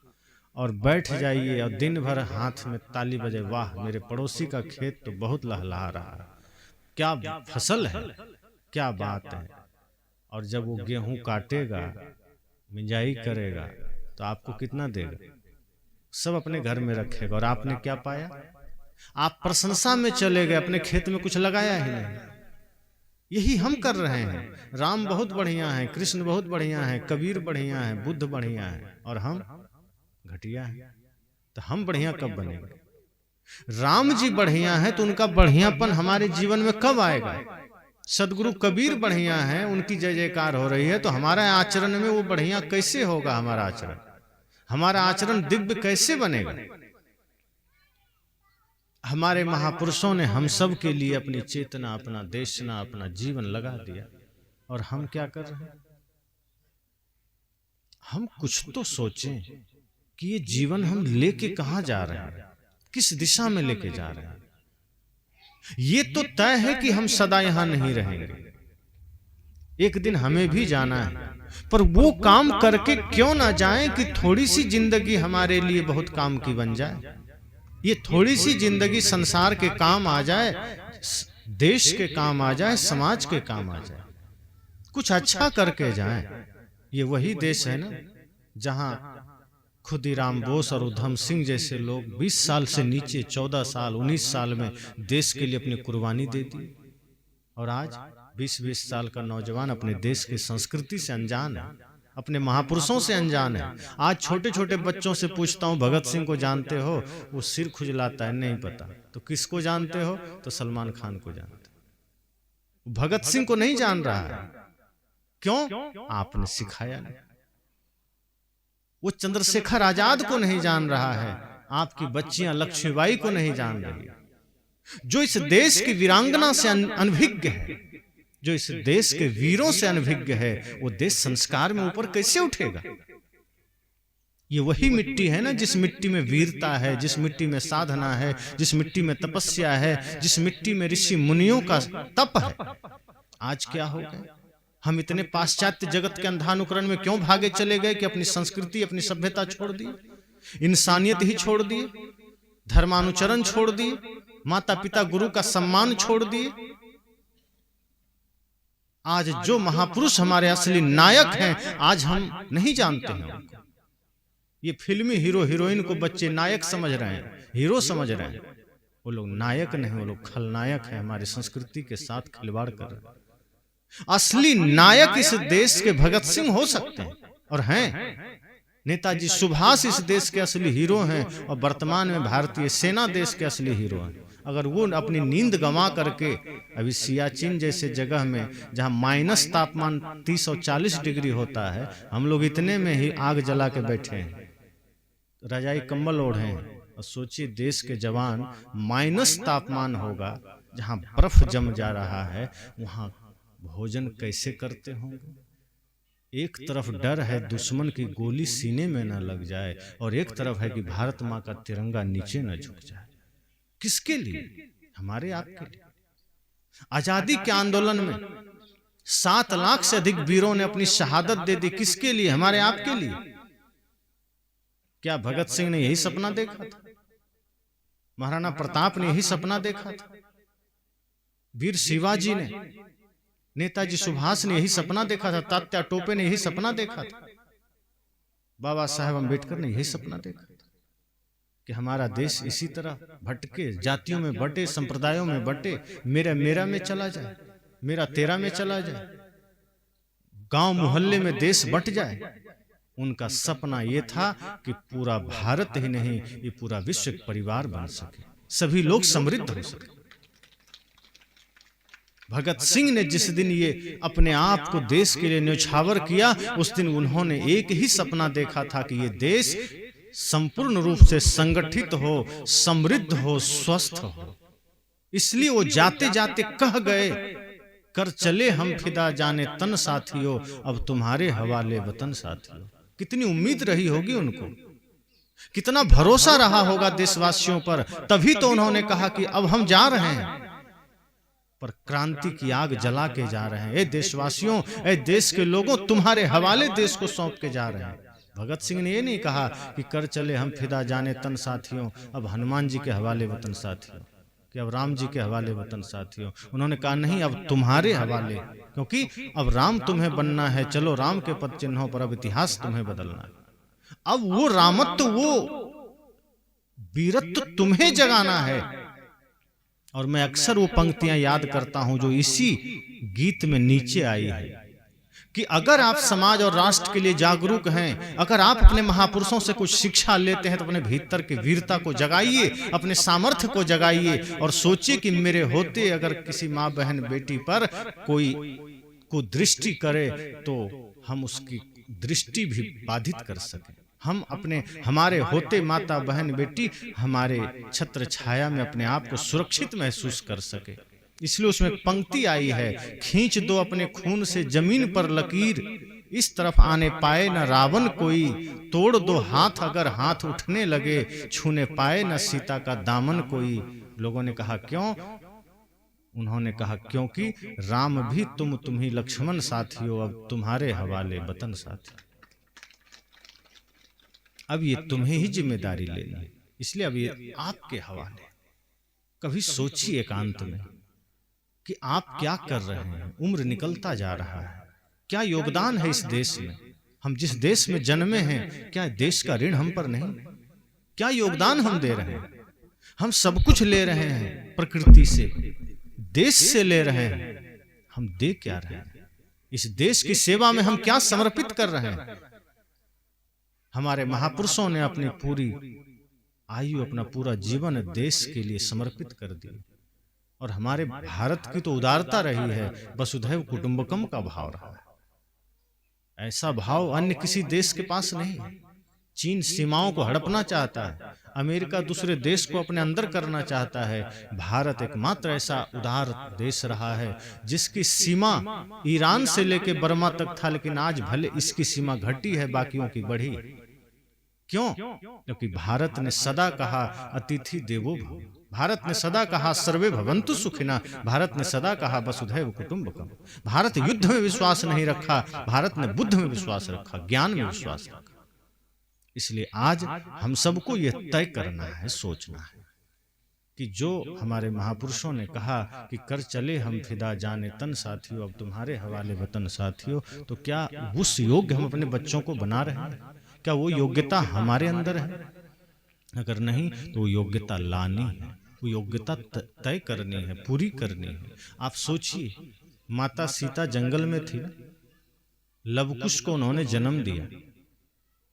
और बैठ जाइए और दिन भर हाथ में ताली बजे, वाह मेरे पड़ोसी का खेत तो बहुत लहलहा रहा है, क्या फसल है, क्या बात है। और जब वो गेहूं काटेगा, मिंजाई करेगा, तो आपको कितना देगा? सब अपने घर में रखेगा। और आपने क्या पाया? आप प्रशंसा में चले गए, अपने खेत में कुछ लगाया ही नहीं। यही हम कर रहे हैं। राम बहुत बढ़िया है, कृष्ण बहुत बढ़िया है, कबीर बढ़िया है, बुद्ध बढ़िया है, और हम घटिया हैं। तो हम बढ़िया कब बनेंगे? राम जी बढ़िया है तो उनका बढ़ियापन हमारे जीवन में कब आएगा? सदगुरु कबीर बढ़िया है, उनकी जय जयकार हो रही है, तो हमारा आचरण में वो बढ़िया कैसे होगा? हमारा आचरण, हमारा आचरण दिव्य कैसे बनेगा? हमारे महापुरुषों ने हम सब के लिए अपनी चेतना, अपना देशना, अपना जीवन लगा दिया, और हम क्या कर रहे हैं? हम कुछ तो सोचें कि ये जीवन हम लेके कहां जा रहे हैं, किस दिशा में लेके जा रहे हैं। ये तो तय है कि हम सदा यहां नहीं रहेंगे, एक दिन हमें भी जाना है, पर वो काम करके क्यों ना जाएं कि थोड़ी सी जिंदगी हमारे लिए बहुत काम की बन जाए। ये थोड़ी सी जिंदगी संसार के काम आ जाए, देश के काम आ जाए, समाज के काम आ जाए, कुछ अच्छा करके जाएं। ये वही देश है ना जहां खुदीराम बोस और उधम सिंह जैसे लोग 20 साल से नीचे 14 साल 19 साल में देश के लिए अपनी कुर्बानी दे दी, और आज 20-20 साल का नौजवान अपने देश की संस्कृति से अनजान है, अपने महापुरुषों से अनजान है। आज छोटे छोटे बच्चों से पूछता हूं भगत सिंह को जानते हो? वो सिर खुजलाता है, नहीं पता। तो किसको जानते हो? तो सलमान खान को जानते हो। भगत सिंह को नहीं जान रहा है, क्यों? आपने सिखाया नहीं। वो चंद्रशेखर आजाद को नहीं जान रहा है, आपकी बच्चियां लक्ष्मीबाई को नहीं जान रही। जो इस देश की वीरांगना से अनभिज्ञ है, जो इस देश के वीरों से अनभिज्ञ है, वो देश संस्कार में ऊपर कैसे उठेगा? ये वही मिट्टी है ना जिस मिट्टी में वीरता है, जिस मिट्टी में साधना है, जिस मिट्टी में तपस्या है, जिस मिट्टी में ऋषि मुनियों का तप है। आज क्या हो गया? हम इतने पाश्चात्य जगत के अंधानुकरण में क्यों भागे चले गए कि अपनी संस्कृति, अपनी सभ्यता छोड़ दी, इंसानियत ही छोड़ दिए, धर्मानुचरण छोड़ दिए, माता पिता गुरु का सम्मान छोड़ दिए। आज जो महापुरुष हमारे असली नायक हैं, आज हम नहीं जानते हैं उनको। ये फिल्मी हीरो हीरोइन को बच्चे नायक समझ रहे हैं, हीरो समझ रहे हैं। वो लोग नायक नहीं, वो लोग खलनायक हैं, हमारी संस्कृति के साथ खिलवाड़ कर रहे हैं। असली नायक इस देश के भगत सिंह हो सकते हैं और हैं। नेताजी सुभाष इस देश के असली हीरो हैं, और वर्तमान में भारतीय सेना देश के असली हीरो हैं। अगर वो अपनी नींद गंवा करके अभी सियाचिन जैसे जगह में जहां माइनस तापमान 30 और 40 डिग्री होता है, हम लोग इतने में ही आग जला के बैठे हैं, रजाई कंबल ओढ़ें और सोचिए देश के जवान माइनस तापमान होगा, जहां बर्फ जम जा रहा है, वहां भोजन कैसे करते होंगे। एक तरफ डर है दुश्मन की गोली सीने में न लग जाए, और एक तरफ है कि भारत माँ का तिरंगा नीचे न झुक जाए। किसके लिए? हमारे आपके लिए। आजादी के आंदोलन में 7 लाख से अधिक वीरों ने अपनी शहादत दे दी। किसके लिए? हमारे आपके लिए। क्या भगत सिंह ने यही सपना देखा था? महाराणा प्रताप ने यही सपना देखा था? वीर शिवाजी ने, नेताजी सुभाष ने यही सपना देखा था? तात्या टोपे ने यही सपना देखा था? बाबा साहेब अम्बेडकर ने यही सपना देखा था कि हमारा देश इसी तरह भटके, जातियों में बटे, संप्रदायों में बटे, मेरा में चला जाए, मेरा तेरा में चला जाए, गांव मोहल्ले में देश बट जाए। उनका सपना यह था कि पूरा भारत ही नहीं, ये पूरा विश्व एक परिवार बन सके, सभी लोग समृद्ध हो सके। भगत सिंह ने जिस दिन ये अपने आप को देश के लिए न्यौछावर किया, उस दिन उन्होंने एक ही सपना देखा था कि ये देश संपूर्ण रूप से संगठित हो, समृद्ध हो, स्वस्थ हो। इसलिए वो जाते जाते कह गए, कर चले हम फिदा जाने तन साथियों, अब तुम्हारे हवाले वतन साथियों। कितनी उम्मीद रही होगी उनको, कितना भरोसा रहा होगा देशवासियों पर, तभी तो उन्होंने कहा कि अब हम जा रहे हैं, पर क्रांति की आग जला के जा रहे हैं। ए देशवासियों, ए देश के लोगों, तुम्हारे हवाले देश को सौंप के जा रहे हैं। भगत सिंह ने ये नहीं कहा कि कर चले हम फिदा जाने तन साथियों, अब हनुमान जी के हवाले वतन साथियों, कि अब राम जी के हवाले वतन साथियों। उन्होंने कहा नहीं, अब तुम्हारे हवाले, क्योंकि अब राम तुम्हें बनना है, चलो राम के पद चिन्हों पर अब इतिहास तुम्हें बदलना है। अब वो रामत्व, वो वीरत्व तुम्हें जगाना है। और मैं अक्सर वो पंक्तियां याद करता हूं जो इसी गीत में नीचे आई है कि अगर आप समाज और राष्ट्र के लिए जागरूक हैं, अगर आप अपने महापुरुषों से कुछ शिक्षा लेते हैं, तो अपने भीतर की वीरता को जगाइए, अपने सामर्थ्य को जगाइए, और सोचिए कि मेरे होते अगर किसी माँ बहन बेटी पर कोई कुदृष्टि करे तो हम उसकी दृष्टि भी बाधित कर सकें। हम हमारे होते माता बहन बेटी हमारे छत्र छाया में अपने आप को सुरक्षित महसूस कर सके। इसलिए उसमें पंक्ति आई है, खींच दो अपने खून से जमीन पर लकीर, इस तरफ आने पाए न रावण कोई, तोड़ दो हाथ अगर हाथ उठने लगे, छूने पाए न सीता का दामन कोई। लोगों ने कहा क्यों? उन्होंने कहा क्योंकि राम भी तुम ही लक्ष्मण साथियों, अब तुम्हारे हवाले वतन साथियों। अब ये तुम्हें ही जिम्मेदारी लेनी है, इसलिए अब ये आपके हवाले। कभी सोचिए एकांत में कि आप क्या कर रहे हैं। उम्र निकलता जा रहा है, क्या योगदान है इस देश में? हम जिस देश में जन्मे हैं, क्या देश का ऋण हम पर नहीं? क्या योगदान हम दे रहे हैं? हम सब कुछ ले रहे हैं, प्रकृति से, देश से ले रहे हैं, हम दे क्या रहे हैं? इस देश की सेवा में हम क्या समर्पित कर रहे हैं? हमारे महापुरुषों ने अपनी पूरी आयु, अपना पूरा जीवन देश के लिए समर्पित कर दिया। और हमारे भारत की तो उदारता रही है, वसुधैव कुटुंबकम का भाव रहा है। ऐसा भाव अन्य किसी देश के पास नहीं। चीन सीमाओं को हड़पना चाहता है, अमेरिका दूसरे देश को अपने अंदर करना चाहता है। भारत एकमात्र ऐसा उदार देश रहा है जिसकी सीमा ईरान से लेकर बर्मा तक था, लेकिन आज भले इसकी सीमा घटी है, बाकियों की बढ़ी। क्यों? क्योंकि भारत ने सदा कहा अतिथि देवो भव, भारत ने सदा कहा सर्वे भवन्तु सुखिनः, भारत ने सदा कहा वसुधैव कुटुंबकम। भारत युद्ध में विश्वास नहीं रखा, भारत ने बुद्ध में विश्वास रखा, ज्ञान में विश्वास रखा। इसलिए आज हम सबको यह तय करना है, सोचना है कि जो हमारे महापुरुषों ने कहा कि कर चले हम फिदा जाने तन साथियों, अब तुम्हारे हवाले वतन साथियों, तो क्या उस योग्य हम अपने बच्चों को बना रहे हैं? क्या वो योग्यता हमारे अंदर है? अगर नहीं तो वो योग्यता लानी है, वो योग्यता तय करनी है, पूरी करनी है। आप सोचिए, माता सीता जंगल में थी, लवकुश को उन्होंने जन्म दिया।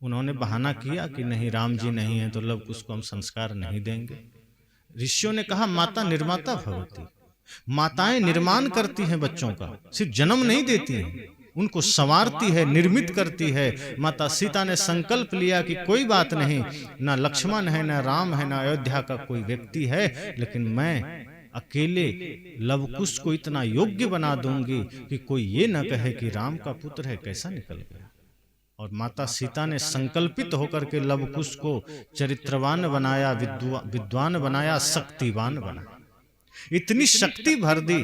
उन्होंने बहाना किया कि नहीं, राम जी नहीं है तो लवकुश को हम संस्कार नहीं देंगे। ऋषियों ने कहा माता निर्माता भवती, माताएं निर्माण करती हैं बच्चों का, सिर्फ जन्म नहीं देती हैं। उनको संवारती है, निर्मित करती है। माता सीता ने संकल्प लिया कि कोई बात नहीं, ना लक्ष्मण है, ना राम है, ना अयोध्या का कोई व्यक्ति है, लेकिन मैं अकेले लवकुश को इतना योग्य बना दूंगी कि कोई ये न कहे कि राम का पुत्र है, कैसा निकल गया। और माता सीता ने संकल्पित होकर के लवकुश को चरित्रवान बनाया, विद्वान बनाया, शक्तिवान बनाया। इतनी शक्ति भर दी,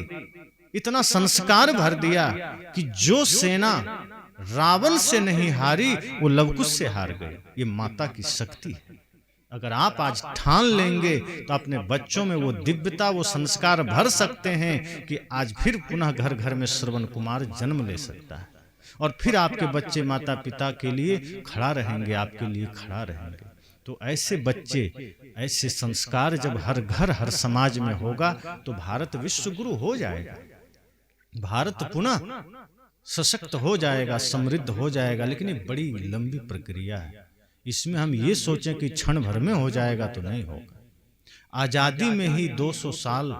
इतना संस्कार भर दिया कि जो सेना रावण से नहीं हारी वो लवकुश से हार गई। ये माता की शक्ति है। अगर आप आज ठान लेंगे तो अपने बच्चों में वो दिव्यता, वो संस्कार भर सकते हैं कि आज फिर पुनः घर घर में श्रवण कुमार जन्म ले सकता है, और फिर आपके बच्चे माता पिता के लिए खड़ा रहेंगे, आपके लिए खड़ा रहेंगे। तो ऐसे बच्चे, ऐसे संस्कार जब हर घर हर समाज में होगा तो भारत विश्व गुरु हो जाएगा, भारत पुनः सशक्त हो जाएगा, समृद्ध हो जाएगा। लेकिन ये बड़ी लंबी प्रक्रिया है। इसमें हम ये सोचें कि क्षण भर में हो जाएगा तो नहीं होगा। आजादी में ही 200 साल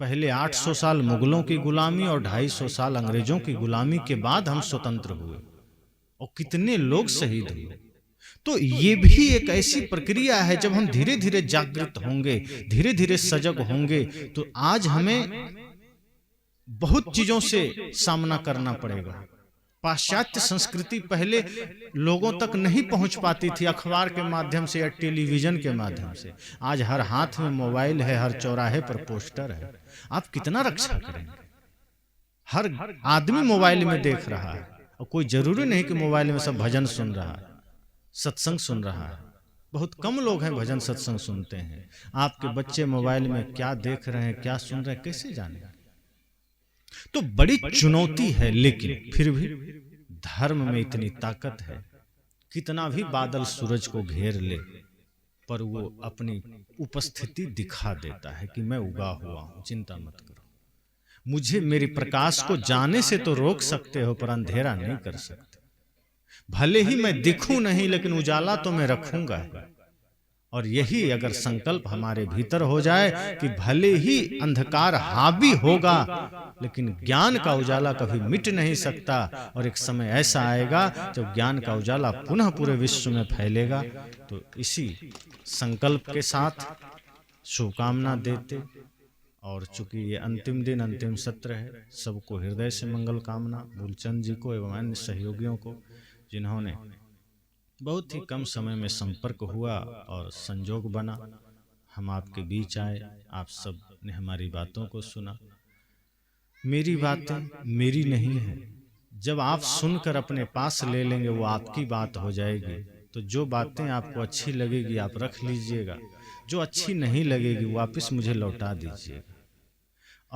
पहले, 800 साल मुगलों की गुलामी और 250 साल अंग्रेजों की गुलामी के बाद हम स्वतंत्र हुए, और कितने लोग शहीद हुए। तो ये भी एक ऐसी प्रक्रिया है, जब हम धीरे धीरे जागृत होंगे, धीरे धीरे सजग होंगे, तो आज हमें बहुत चीजों से सामना करना पड़ेगा। पाश्चात्य संस्कृति पहले लोगों तक नहीं पहुंच पाती थी, अखबार के माध्यम से या टेलीविजन के माध्यम से। आज हर हाथ में मोबाइल है, हर चौराहे पर पोस्टर है। आप कितना रक्षा करेंगे? हर आदमी मोबाइल में देख रहा है, और कोई जरूरी नहीं कि मोबाइल में सब भजन सुन रहा है, सत्संग सुन रहा है। बहुत कम लोग हैं भजन सत्संग सुनते हैं। आपके बच्चे मोबाइल में क्या देख रहे हैं, क्या सुन रहे हैं, कैसे जाने? तो बड़ी चुनौती है, लेकिन फिर भी धर्म में इतनी ताकत है। कितना भी बादल सूरज को घेर ले, पर वो अपनी उपस्थिति दिखा देता है कि मैं उगा हुआ हूं, चिंता मत करो। मुझे मेरी प्रकाश को जाने से तो रोक सकते हो, पर अंधेरा नहीं कर सकते। भले ही मैं दिखूं नहीं, लेकिन उजाला तो मैं रखूंगा। और यही अगर संकल्प हमारे भीतर हो जाए कि भले ही अंधकार हावी होगा, लेकिन ज्ञान का उजाला कभी मिट नहीं सकता, और एक समय ऐसा आएगा जब ज्ञान का उजाला पुनः पूरे विश्व में फैलेगा। तो इसी संकल्प के साथ शुभकामना देते, और चूंकि ये अंतिम दिन, अंतिम सत्र है, सबको हृदय से मंगल कामना। मूलचंद जी को एवं अन्य सहयोगियों को, जिन्होंने बहुत ही कम समय में संपर्क हुआ और संजोग बना, हम आपके बीच आए, आप सब ने हमारी बातों को सुना। मेरी बातें मेरी नहीं है, जब आप सुनकर अपने पास ले लेंगे वो आपकी बात हो जाएगी। तो जो बातें आपको अच्छी लगेगी आप रख लीजिएगा, जो अच्छी नहीं लगेगी वापस मुझे लौटा दीजिएगा।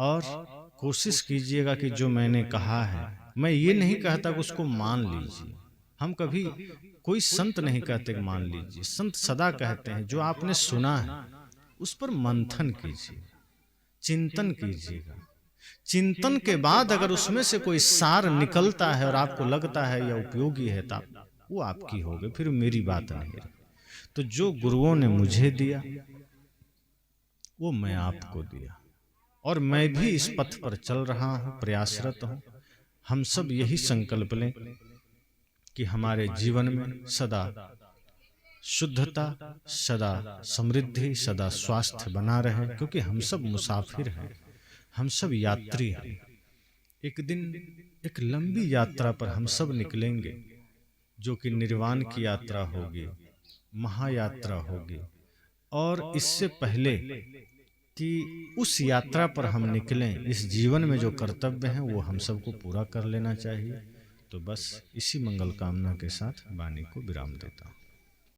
और कोशिश कीजिएगा कि जो मैंने कहा है, मैं ये नहीं कहता कि उसको मान लीजिए। हम कभी कोई संत नहीं कहते कि मान लीजिए। संत सदा कहते हैं जो आपने सुना है उस पर मंथन कीजिए, चिंतन कीजिएगा। चिंतन के बाद अगर उसमें से कोई सार निकलता है और आपको लगता है यह उपयोगी है, तो वो आपकी होगी, फिर मेरी बात नहीं है। तो जो गुरुओं ने मुझे दिया वो मैं आपको दिया, और मैं भी इस पथ पर चल रहा हूं, प्रयासरत हूं। हम सब यही संकल्प लें कि हमारे जीवन में सदा शुद्धता, सदा समृद्धि, सदा स्वास्थ्य बना रहे, क्योंकि हम सब मुसाफिर हैं, हम सब यात्री हैं। एक दिन एक लंबी यात्रा पर हम सब निकलेंगे, जो कि निर्वाण की यात्रा होगी, महायात्रा होगी। और इससे पहले कि उस यात्रा पर हम निकलें, इस जीवन में जो कर्तव्य हैं वो हम सबको पूरा कर लेना चाहिए। तो बस इसी मंगल कामना के साथ वाणी को विराम देता हूँ।